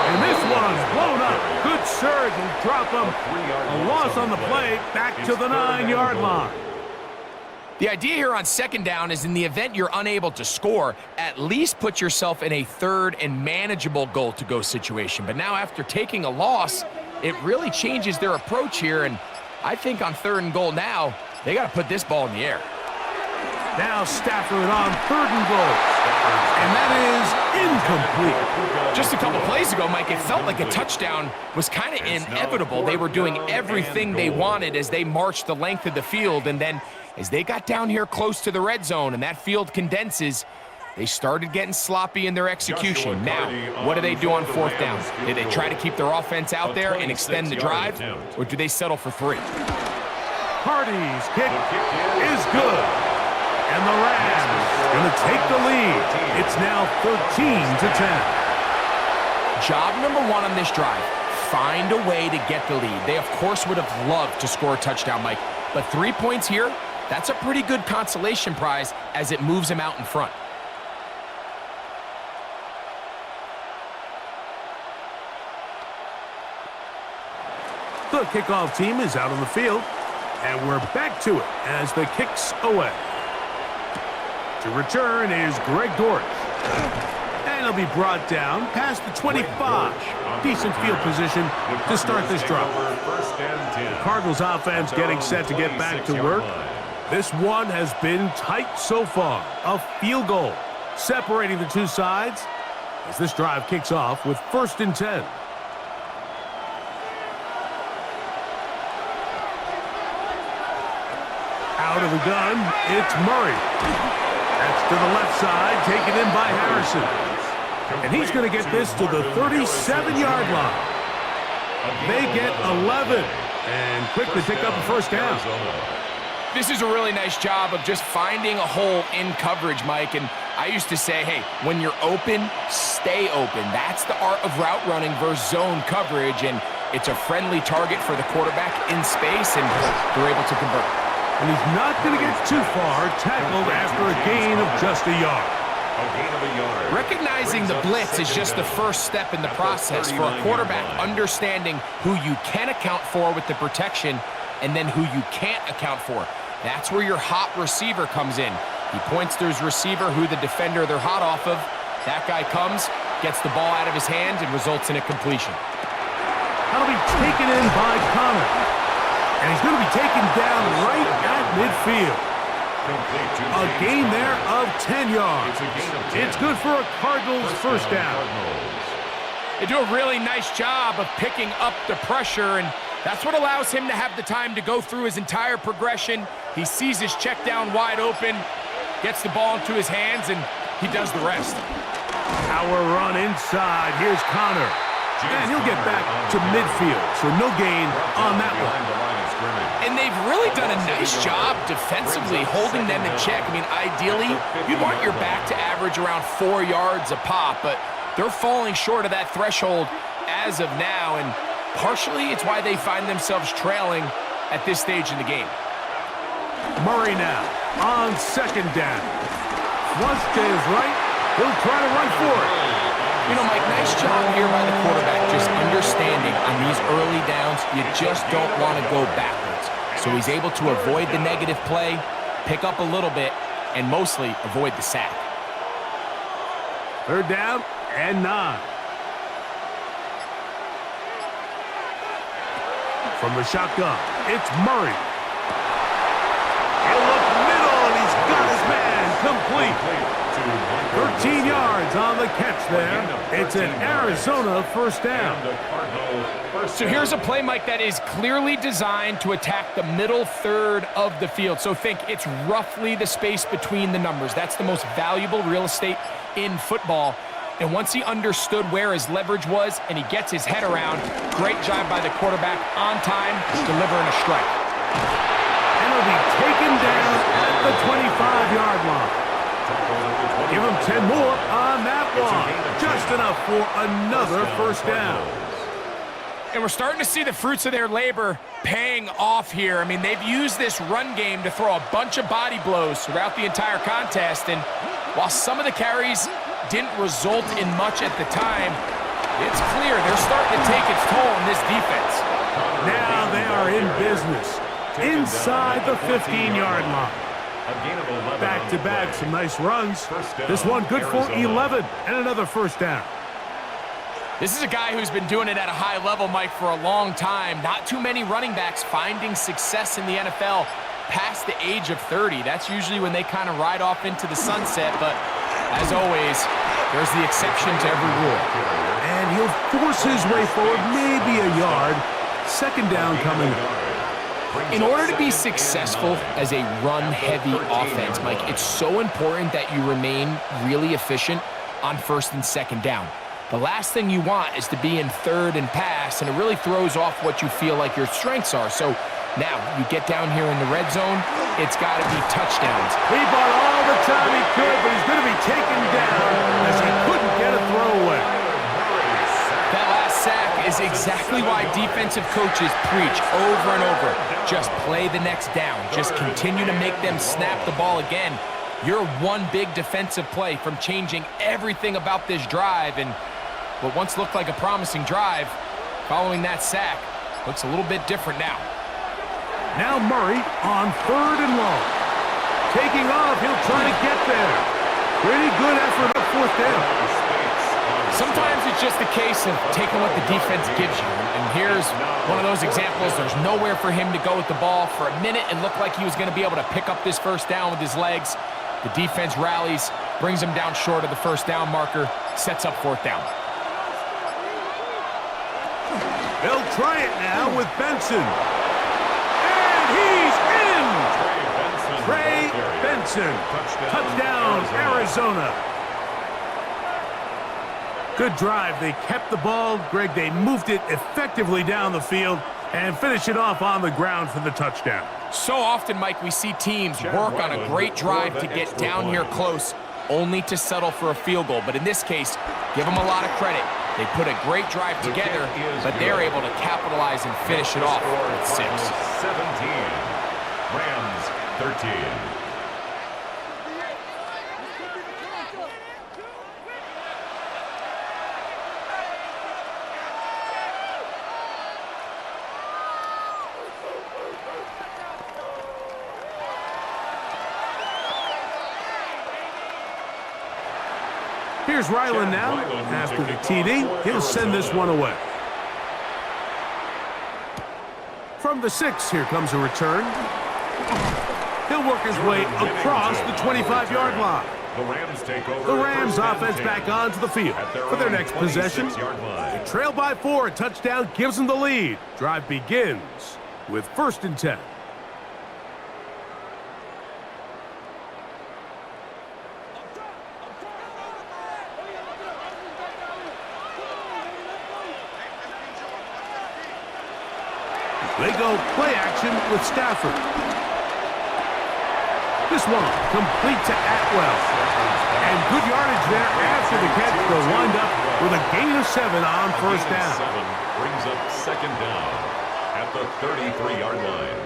And this one's blown up. Good surge and drop him. A loss on the play, back to the 9-yard line. The idea here on second down is in the event you're unable to score, at least put yourself in a third and manageable goal-to-go situation. But now after taking a loss, it really changes their approach here. And I think on third and goal now, they got to put this ball in the air. Now Stafford on third and goal. And that is incomplete. Just a couple plays ago, Mike, it felt like a touchdown was kind of inevitable. They were doing everything they wanted as they marched the length of the field. And then as they got down here close to the red zone and that field condenses, they started getting sloppy in their execution. Now, what do they do on fourth down? Do they try to keep their offense out there and extend the drive, or do they settle for 3? Hardy's kick is good. And the Rams going to take the lead. It's now 13-10. Job number 1 on this drive, find a way to get the lead. They, of course, would have loved to score a touchdown, Mike. But 3 points here, that's a pretty good consolation prize as it moves them out in front. The kickoff team is out on the field. And we're back to it as the kick's away. To return is Greg Dortch. And he'll be brought down past the 25. Decent field position to start this drive. Cardinals offense getting set to get back to work. This one has been tight so far. A field goal separating the two sides as this drive kicks off with first and 10. Out of the gun, it's Murray. That's to the left side, taken in by Harrison. And he's going to get this to the 37-yard line. They get 11 and quickly pick up a first down. This is a really nice job of just finding a hole in coverage, Mike. And I used to say, hey, when you're open, stay open. That's the art of route running versus zone coverage. And it's a friendly target for the quarterback in space, and they're able to convert. And he's not going to get too far, tackled after a gain of just a yard. Recognizing the blitz is just the first step in the process for a quarterback understanding who you can account for with the protection and then who you can't account for. That's where your hot receiver comes in. He points to his receiver who the defender they're hot off of. That guy comes, gets the ball out of his hand, and results in a completion. That'll be taken in by Connor. And he's going to be taken down right at midfield. A gain there of 10 yards. It's good for a Cardinals first down. They do a really nice job of picking up the pressure, and that's what allows him to have the time to go through his entire progression. He sees his check down wide open, gets the ball into his hands, and he does the rest. Power run inside. Here's Connor. And he'll get back to midfield, so no gain on that one. scrimmage. And they've really done a nice job defensively holding them in check. I mean, ideally, you'd want your back to average around 4 yards a pop, but they're falling short of that threshold as of now, and partially it's why they find themselves trailing at this stage in the game. Murray now on second down. Flush to his right. He'll try to run for it. You know, Mike, nice job here by the quarterback, just understanding on these early downs, you just don't want to go backwards. So he's able to avoid the negative play, pick up a little bit, and mostly avoid the sack. Third down and 9. From the shotgun, it's Murray. He'll look middle, and he's got his man complete. 13 yards on the catch there. It's an Arizona first down. So here's a play, Mike, that is clearly designed to attack the middle third of the field. So think it's roughly the space between the numbers. That's the most valuable real estate in football. And once he understood where his leverage was and he gets his head around, great job by the quarterback on time, delivering a strike. And he'll be taken down at the 25-yard line. Give him 10 more on that one. Just enough for another first down. And we're starting to see the fruits of their labor paying off here. I mean, they've used this run game to throw a bunch of body blows throughout the entire contest. And while some of the carries didn't result in much at the time, it's clear they're starting to take its toll on this defense. Now they are in business inside the 15-yard line. Back-to-back, some nice runs. This one good for 11 and another first down. This is a guy who's been doing it at a high level, Mike, for a long time. Not too many running backs finding success in the NFL past the age of 30. That's usually when they kind of ride off into the sunset, but as always, there's the exception to every rule. And he'll force his way forward, maybe a yard. Second down coming up. In order to be successful as a run-heavy offense, Mike, it's so important that you remain really efficient on first and second down. The last thing you want is to be in third and pass, and it really throws off what you feel like your strengths are. So now you get down here in the red zone, it's got to be touchdowns. He bought all the time he could, but he's going to be taken down as he couldn't get a throwaway. That last sack is exactly why defensive coaches preach over and over. Just play the next down. Just continue to make them snap the ball again. You're one big defensive play from changing everything about this drive, and what once looked like a promising drive, following that sack, looks a little bit different now. Now Murray on third and long. Taking off, he'll try to get there. Pretty good effort up fourth down. Sometimes it's just a case of taking what the defense gives you. And here's one of those examples. There's nowhere for him to go with the ball. For a minute, it looked like he was going to be able to pick up this first down with his legs. The defense rallies, brings him down short of the first down marker, sets up fourth down. They'll try it now with Benson. And he's in! Trey Benson. Touchdown, Arizona. Good drive. They kept the ball. Greg, they moved it effectively down the field and finish it off on the ground for the touchdown. So often, Mike, we see teams work on a great drive to get down here close, only to settle for a field goal. But in this case, give them a lot of credit. They put a great drive together, but they're able to capitalize and finish it off with 6. 17. Rams 13. Here's Ryland now. After the TD, he'll send this one away. From the 6, here comes a return. He'll work his way across the 25-yard line. The Rams offense back onto the field for their next possession. They trail by 4. A touchdown gives them the lead. Drive begins with 1st and 10. They go play action with Stafford. This one complete to Atwell. And good yardage there after the catch. They'll wind up with a gain of 7 on first down. Brings up second down at the 33-yard line.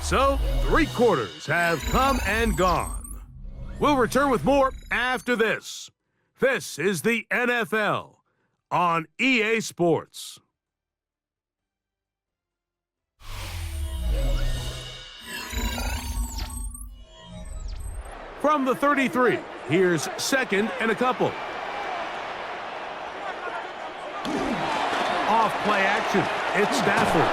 So, 3 quarters have come and gone. We'll return with more after this. This is the NFL on EA Sports. From the 33, here's second and a couple. Off play action, it's Stafford.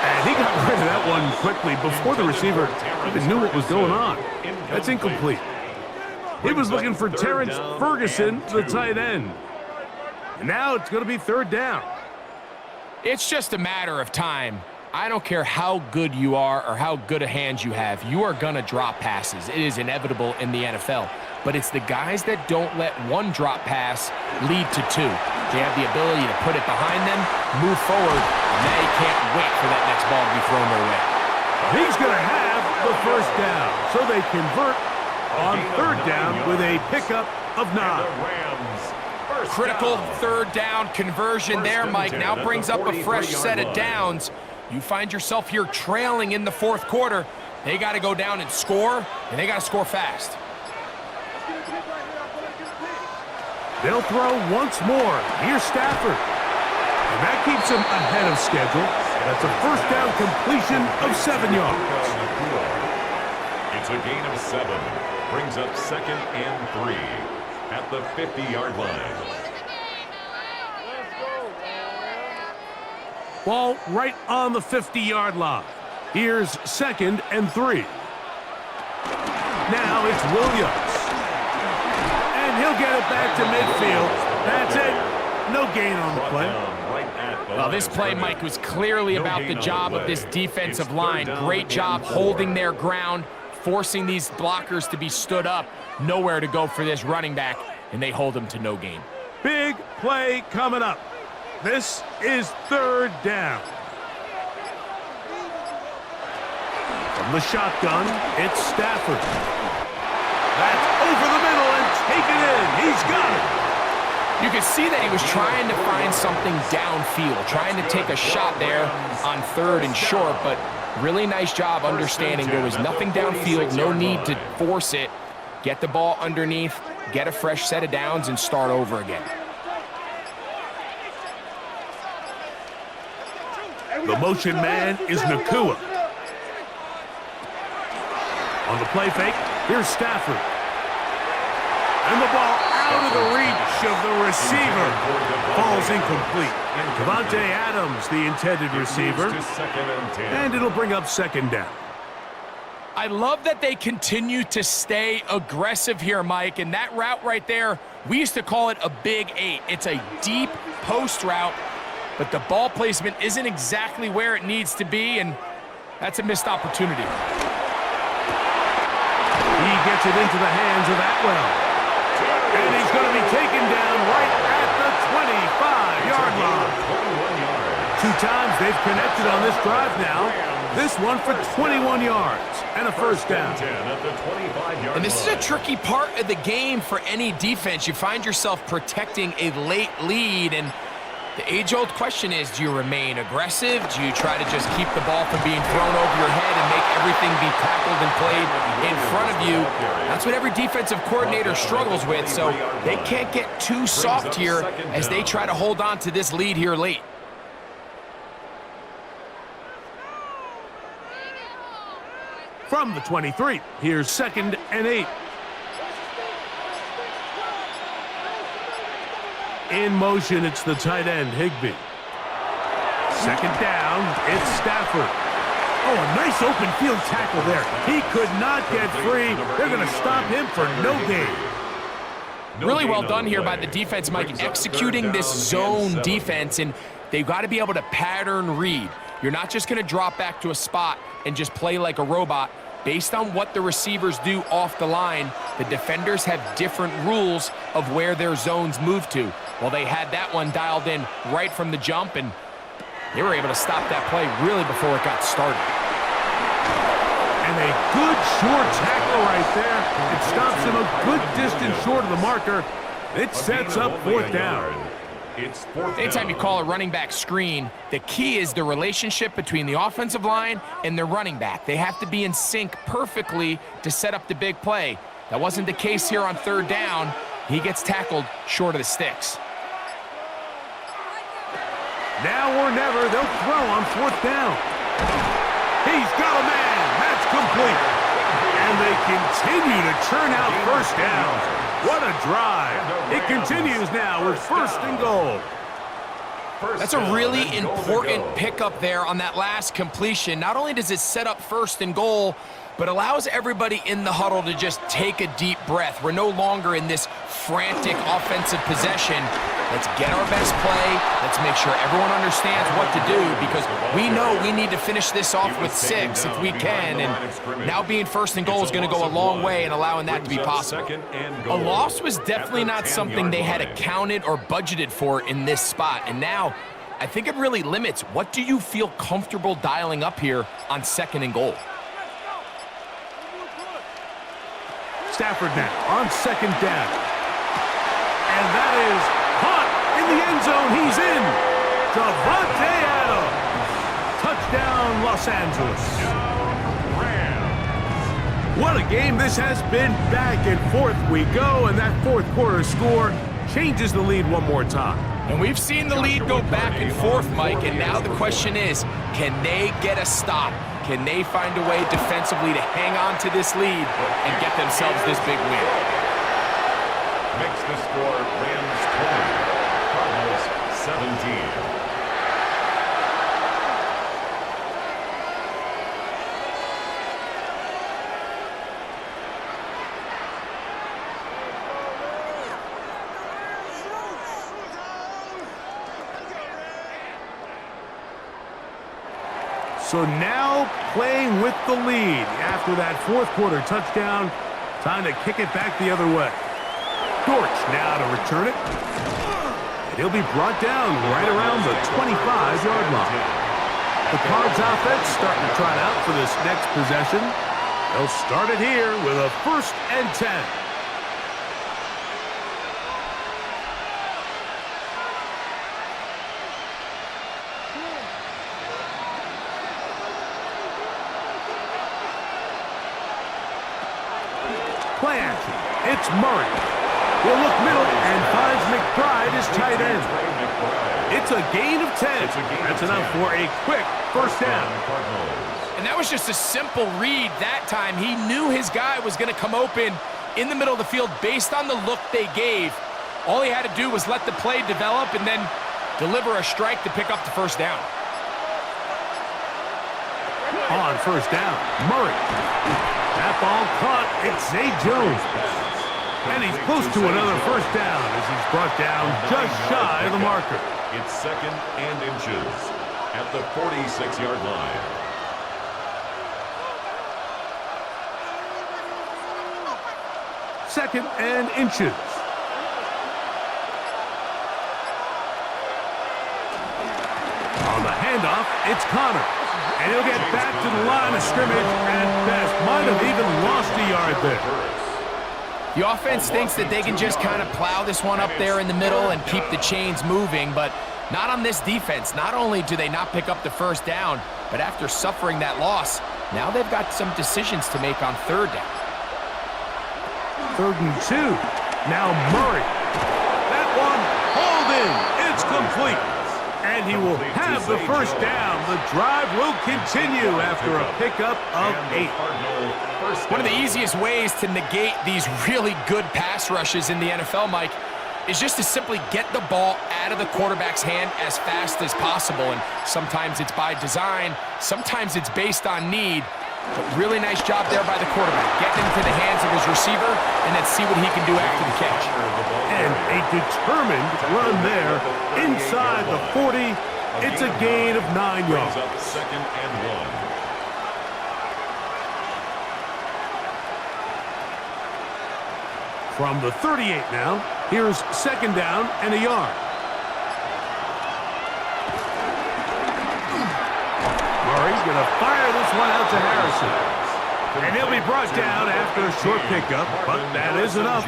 And he got rid of that one quickly before the receiver even knew what was going on. That's incomplete. He was looking for Terrence Ferguson, the tight end. And now it's going to be third down. It's just a matter of time. I don't care how good you are or how good a hand you have. You are going to drop passes. It is inevitable in the NFL. But it's the guys that don't let one drop pass lead to 2. They have the ability to put it behind them, move forward, and now you can't wait for that next ball to be thrown their way. He's going to have the first down. So they convert on third down with a pickup of 9. Critical third down conversion there, Mike. Now brings up a fresh set of downs. You find yourself here trailing in the fourth quarter. They got to go down and score, and they got to score fast. They'll throw once more. Here's Stafford. And that keeps him ahead of schedule. That's a first down completion of 7 yards. It's a gain of 7. Brings up second and 3 at the 50-yard line. Ball right on the 50-yard line. Here's second and 3. Now it's Williams. And he'll get it back to midfield. That's it. No gain on the play. Well, this play, Mike, was clearly about the job of this defensive line. Great job holding their ground, forcing these blockers to be stood up. Nowhere to go for this running back, and they hold him to no gain. Big play coming up. This is third down. From the shotgun, it's Stafford. That's over the middle and taken in. He's got it. You can see that he was trying to find something downfield, trying to take a shot there on third and short, but really nice job understanding there was nothing downfield, no need to force it. Get the ball underneath, get a fresh set of downs, and start over again. The motion man is Nakua. On the play fake, here's Stafford. And the ball out of the reach of the receiver. Falls incomplete. Devontae Adams, the intended receiver. And it'll bring up second down. I love that they continue to stay aggressive here, Mike. And that route right there, we used to call it a Big 8. It's a deep post route, but the ball placement isn't exactly where it needs to be, and that's a missed opportunity. He gets it into the hands of Atwell. And he's going to be taken down right at the 25-yard line. 2 times they've connected on this drive now. This one for 21 yards and a first down. And this is a tricky part of the game for any defense. You find yourself protecting a late lead, and the age-old question is, do you remain aggressive? Do you try to just keep the ball from being thrown over your head and make everything be tackled and played in front of you? That's what every defensive coordinator struggles with, so they can't get too soft here as they try to hold on to this lead here late. From the 23, here's second and 8. In motion, it's the tight end, Higbee. Second down, it's Stafford. Oh, a nice open field tackle there. He could not get free. They're going to stop him for no gain. Really well done here by the defense, Mike, executing this zone defense, and they've got to be able to pattern read. You're not just going to drop back to a spot and just play like a robot. Based on what the receivers do off the line, the defenders have different rules of where their zones move to. Well, they had that one dialed in right from the jump, and they were able to stop that play really before it got started. And a good short tackle right there. It stops him a good distance short of the marker. It sets up fourth down. It's fourth down. Anytime you call a running back screen, the key is the relationship between the offensive line and their running back. They have to be in sync perfectly to set up the big play. That wasn't the case here on third down. He gets tackled short of the sticks. Now or never, they'll throw on fourth down. He's got a man. That's complete. And they continue to churn out first downs. What a drive. It continues now with first and goal. That's a really important pickup there on that last completion. Not only does it set up first and goal, but allows everybody in the huddle to just take a deep breath. We're no longer in this frantic offensive possession. Let's get our best play. Let's make sure everyone understands what to do, because we know we need to finish this off with 6 if we can. And now being first and goal is going to go a long way in allowing that to be possible. A loss was definitely not something they had accounted or budgeted for in this spot. And now I think it really limits, what do you feel comfortable dialing up here on second and goal? Stafford now on second down. And that is caught in the end zone. He's in. Davante Adams. Touchdown, Los Angeles. What a game this has been. Back and forth we go, and that fourth quarter score changes the lead one more time. And we've seen the lead go back and forth, Mike, and now the question is, can they get a stop? Can they find a way defensively to hang on to this lead and get themselves this big win? Makes the score Rams 20, Cardinals 17. So now playing with the lead after that fourth quarter touchdown. Time to kick it back the other way. Dortch now to return it. And he'll be brought down right around the 25-yard line. The Cards offense starting to trot out for this next possession. They'll start it here with a 1st and 10. Play action. It's Murray. He'll look middle and finds McBride as tight end. It's a gain of 10. That's enough for a quick first down. And that was just a simple read that time. He knew his guy was going to come open in the middle of the field based on the look they gave. All he had to do was let the play develop and then deliver a strike to pick up the first down. On first down, Murray. That ball caught. It's Zay Jones. And he's close to another first down as he's brought down just shy of the marker. It's 2nd and inches at the 46-yard line. Second and inches. On the handoff, it's Connor. And he'll get back to the line of scrimmage at best. Might have even lost a yard there. The offense thinks that they can just kind of plow this one up there in the middle and keep the chains moving, but not on this defense. Not only do they not pick up the first down, but after suffering that loss, now they've got some decisions to make on third down. 3rd and 2. Now Murray. That one hauled in. It's complete. And he will have the first down. The drive will continue after a pickup of 8. One of the easiest ways to negate these really good pass rushes in the NFL, Mike, is just to simply get the ball out of the quarterback's hand as fast as possible. And sometimes it's by design, sometimes it's based on need. But really nice job there by the quarterback, getting into the hands of his receiver and then see what he can do after the catch. And a determined run there inside the 40. It's a gain of 9 yards. 2nd and 1. From the 38 now, here's second down and a yard. Murray going to fire this one out to Harrison. And he'll be brought down after a short pickup, but that is enough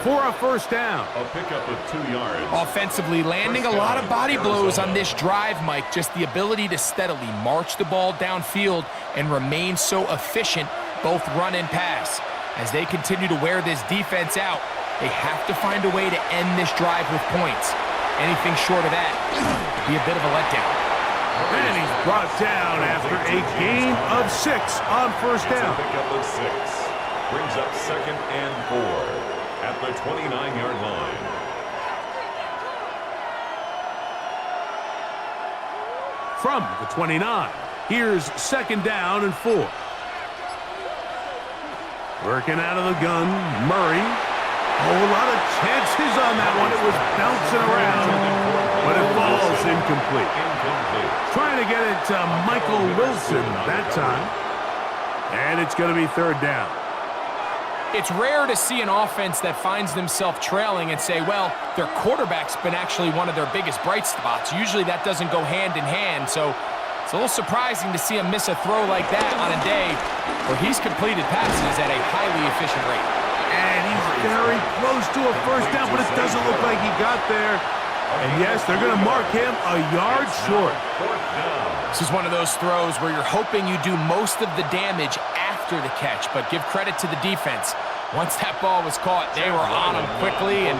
for a first down. A pickup of 2 yards. Offensively, landing a lot of body blows on this drive, Mike. Just the ability to steadily march the ball downfield and remain so efficient, both run and pass. As they continue to wear this defense out, they have to find a way to end this drive with points. Anything short of that would be a bit of a letdown. And he's brought down after a gain of 6 on first down. It's a pickup of 6. Brings up second and 4 at the 29-yard line. From the 29, here's second down and 4. Working out of the gun, Murray. Oh, a lot of chances on that one. It was bouncing around, but it falls incomplete. Trying to get it to Michael Wilson that time. And it's going to be third down. It's rare to see an offense that finds themselves trailing and say, well, their quarterback's been actually one of their biggest bright spots. Usually that doesn't go hand in hand, so it's a little surprising to see him miss a throw like that on a day where he's completed passes at a highly efficient rate. And he's very close to a first down, but it doesn't look like he got there. And yes, they're going to mark him a yard short. This is one of those throws where you're hoping you do most of the damage after the catch, but give credit to the defense. Once that ball was caught, they were on him quickly, and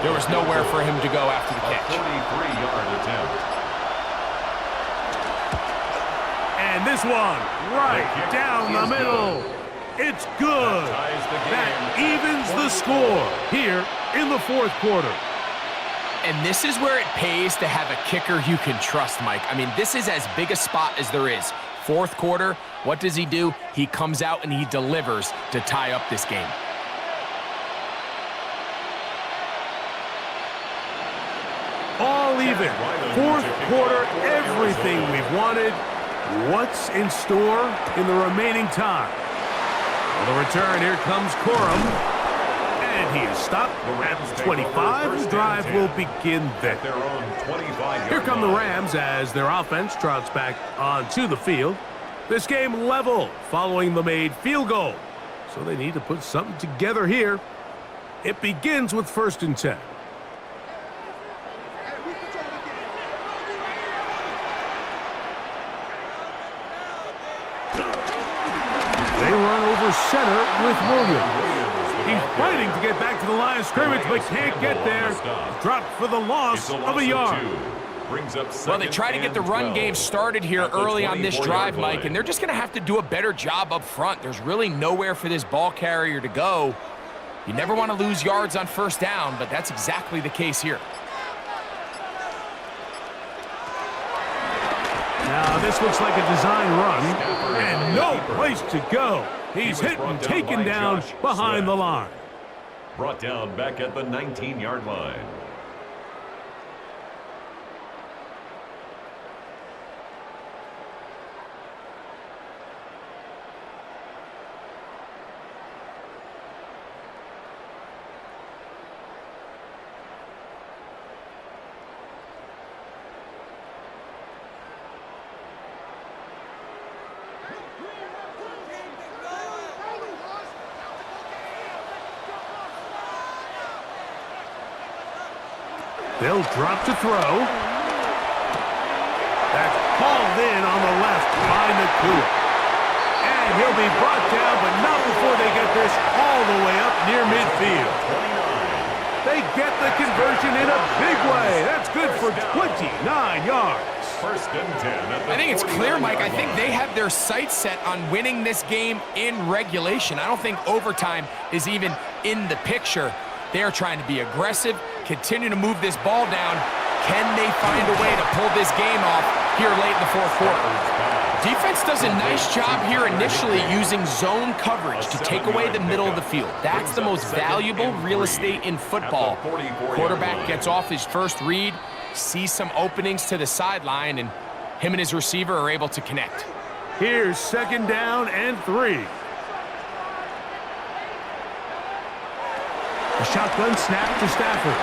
there was nowhere for him to go after the catch. 33-yard attempt. And this one, right down the middle. It's good. That evens the score here in the fourth quarter. And this is where it pays to have a kicker you can trust, Mike. I mean, this is as big a spot as there is. Fourth quarter, what does he do? He comes out and he delivers to tie up this game. All even. Fourth quarter, everything we've wanted. What's in store in the remaining time? Well, the return, here comes Corum. And he is stopped at 25. The drive will begin there. Here come the Rams as their offense trots back onto the field. This game level following the made field goal. So they need to put something together here. It begins with 1st and 10. They run over center with Williams. He's fighting to get back to the line of scrimmage, but can't get there. Dropped for the loss of a yard. Well, they try to get the run game started here early on this drive, Mike, and they're just going to have to do a better job up front. There's really nowhere for this ball carrier to go. You never want to lose yards on first down, but that's exactly the case here. Now, this looks like a design run, and no place to go. He's hit and taken down behind the line. Brought down back at the 19-yard line. They'll drop to throw. That's hauled in on the left by Nakua. And he'll be brought down, but not before they get this all the way up near midfield. They get the conversion in a big way. That's good for 29 yards. 1st and 10. I think it's clear, Mike. I think they have their sights set on winning this game in regulation. I don't think overtime is even in the picture. They are trying to be aggressive, continue to move this ball down. Can they find a way to pull this game off here late in the fourth quarter? Defense does a nice job here initially using zone coverage to take away the middle of the field. That's the most valuable real estate in football. Quarterback gets off his first read, sees some openings to the sideline, and him and his receiver are able to connect. Here's second down and 3. A shotgun snap to Stafford.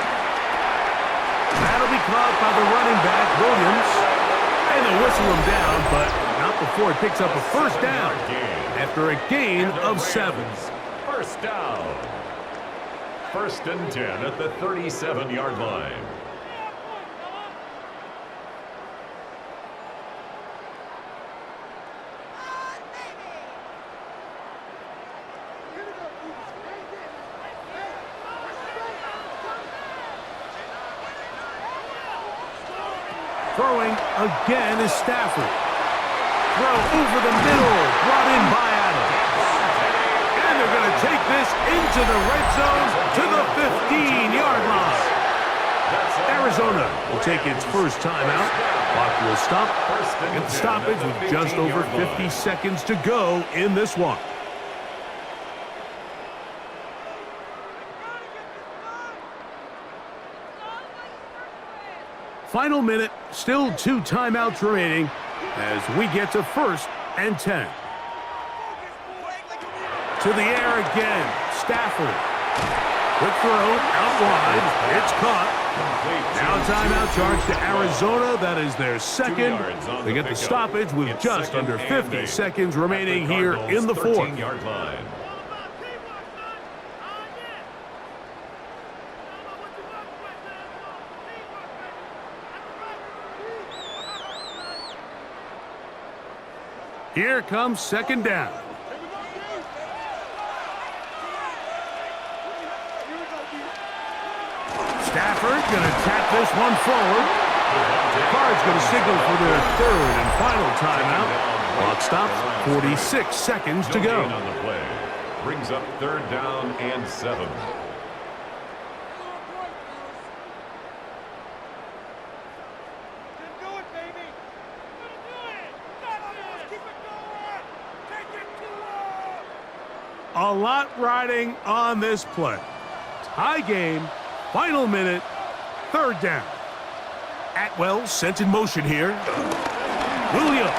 That'll be caught by the running back, Williams. And they'll whistle him down, but not before it picks up a first down after a gain of 7. First down. 1st and 10 at the 37-yard line. Throwing again is Stafford. Throw over the middle, brought in by Adams. And they're going to take this into the red zone to the 15-yard line. Arizona will take its first timeout. Clock will stop. Get the stoppage with just over 50 seconds to go in this one. Final minute, still 2 timeouts remaining as we get to 1st and 10. To the air again, Stafford. Quick throw, out wide, it's caught. Now timeout charge to Arizona, that is their second. They get the stoppage with just under 50 seconds remaining here in the 4th. Here comes 2nd down. Stafford going to tap this one forward. The Cards going to signal for their 3rd and final timeout. Clock stops, 46 seconds to go. On the play. Brings up 3rd down and 7. A lot riding on this play. Tie game, final minute, 3rd down. Atwell sent in motion here. Williams.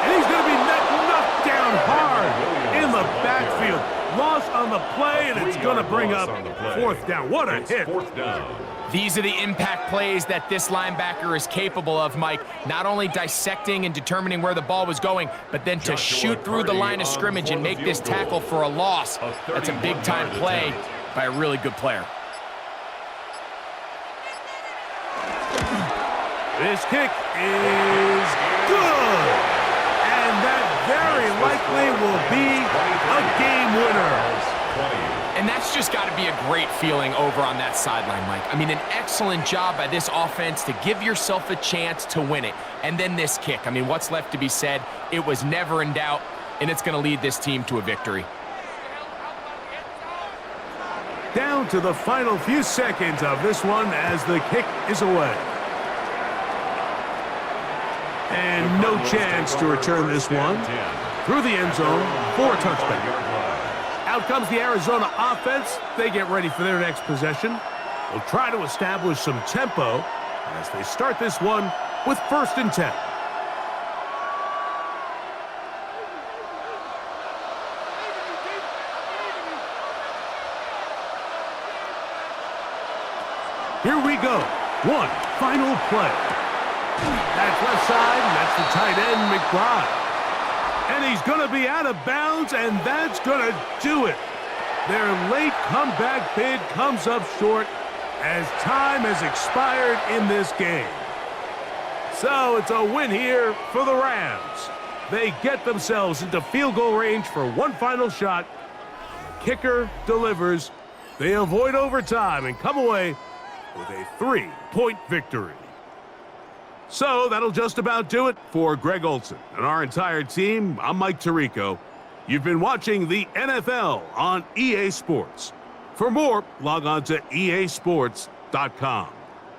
And he's going to be knocked down hard in the backfield. Loss on the play, and it's going to bring up 4th down. What a hit. 4th down. These are the impact plays that this linebacker is capable of, Mike. Not only dissecting and determining where the ball was going, but then to shoot through the line of scrimmage and make this tackle for a loss. That's a big-time play by a really good player. This kick is good. And that very likely will be a game winner. And that's just got to be a great feeling over on that sideline, Mike. I mean, an excellent job by this offense to give yourself a chance to win it. And then this kick. I mean, what's left to be said? It was never in doubt, and it's going to lead this team to a victory. Down to the final few seconds of this one as the kick is away. And no chance to return this one through the end zone for a touchback. Out comes the Arizona offense. They get ready for their next possession. They'll try to establish some tempo as they start this one with 1st and 10. Here we go. One final play. That's left side, and that's the tight end, McBride. And he's going to be out of bounds, and that's going to do it. Their late comeback bid comes up short as time has expired in this game. So it's a win here for the Rams. They get themselves into field goal range for one final shot. Kicker delivers. They avoid overtime and come away with a 3-point victory. So that'll just about do it for Greg Olson and our entire team. I'm Mike Tirico. You've been watching the NFL on EA Sports. For more, log on to easports.com.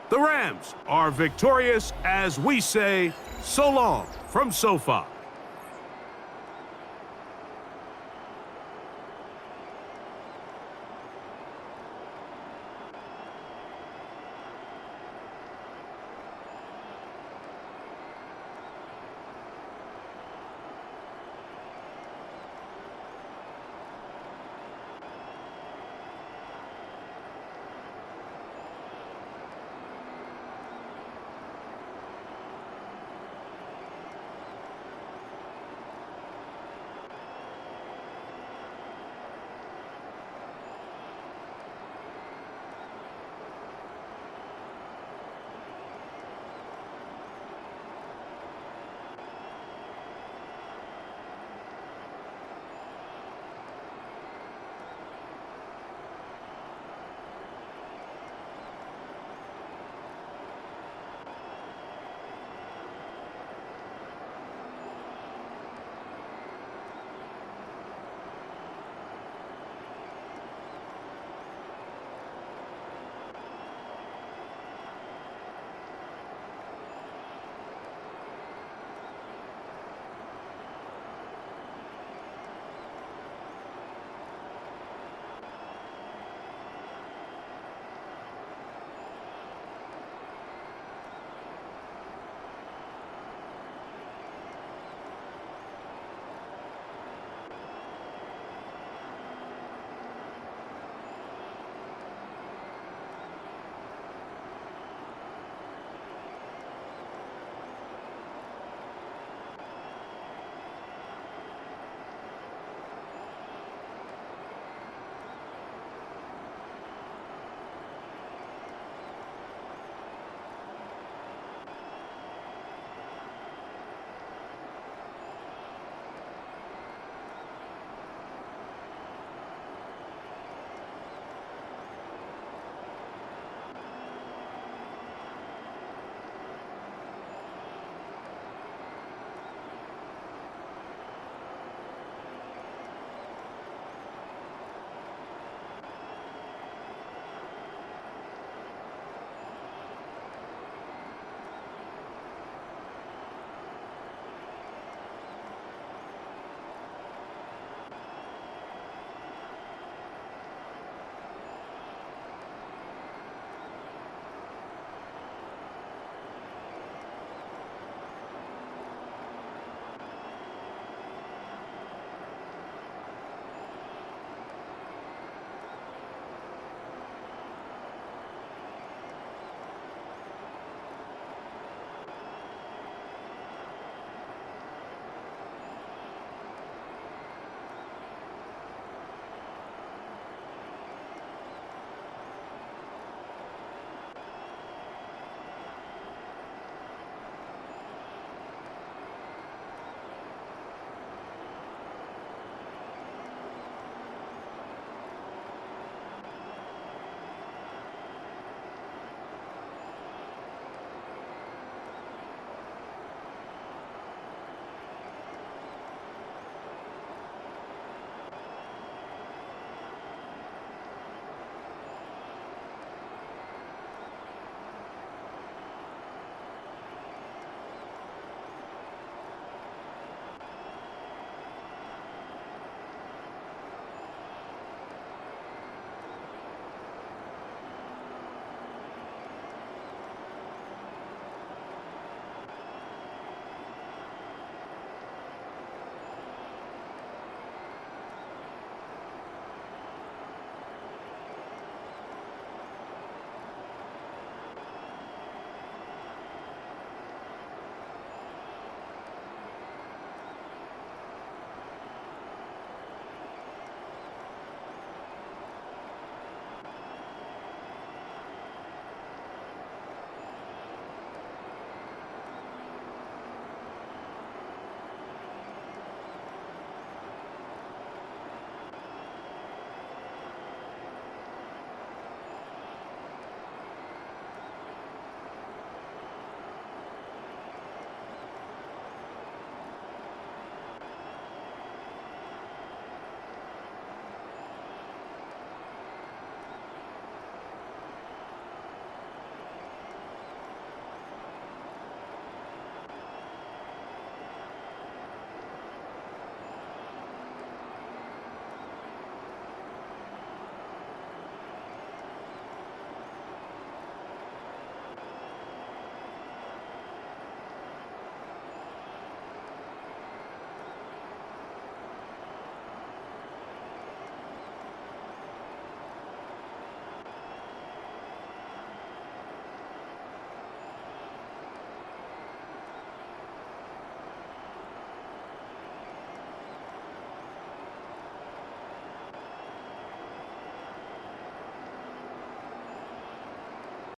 The Rams are victorious as we say so long from SoFi.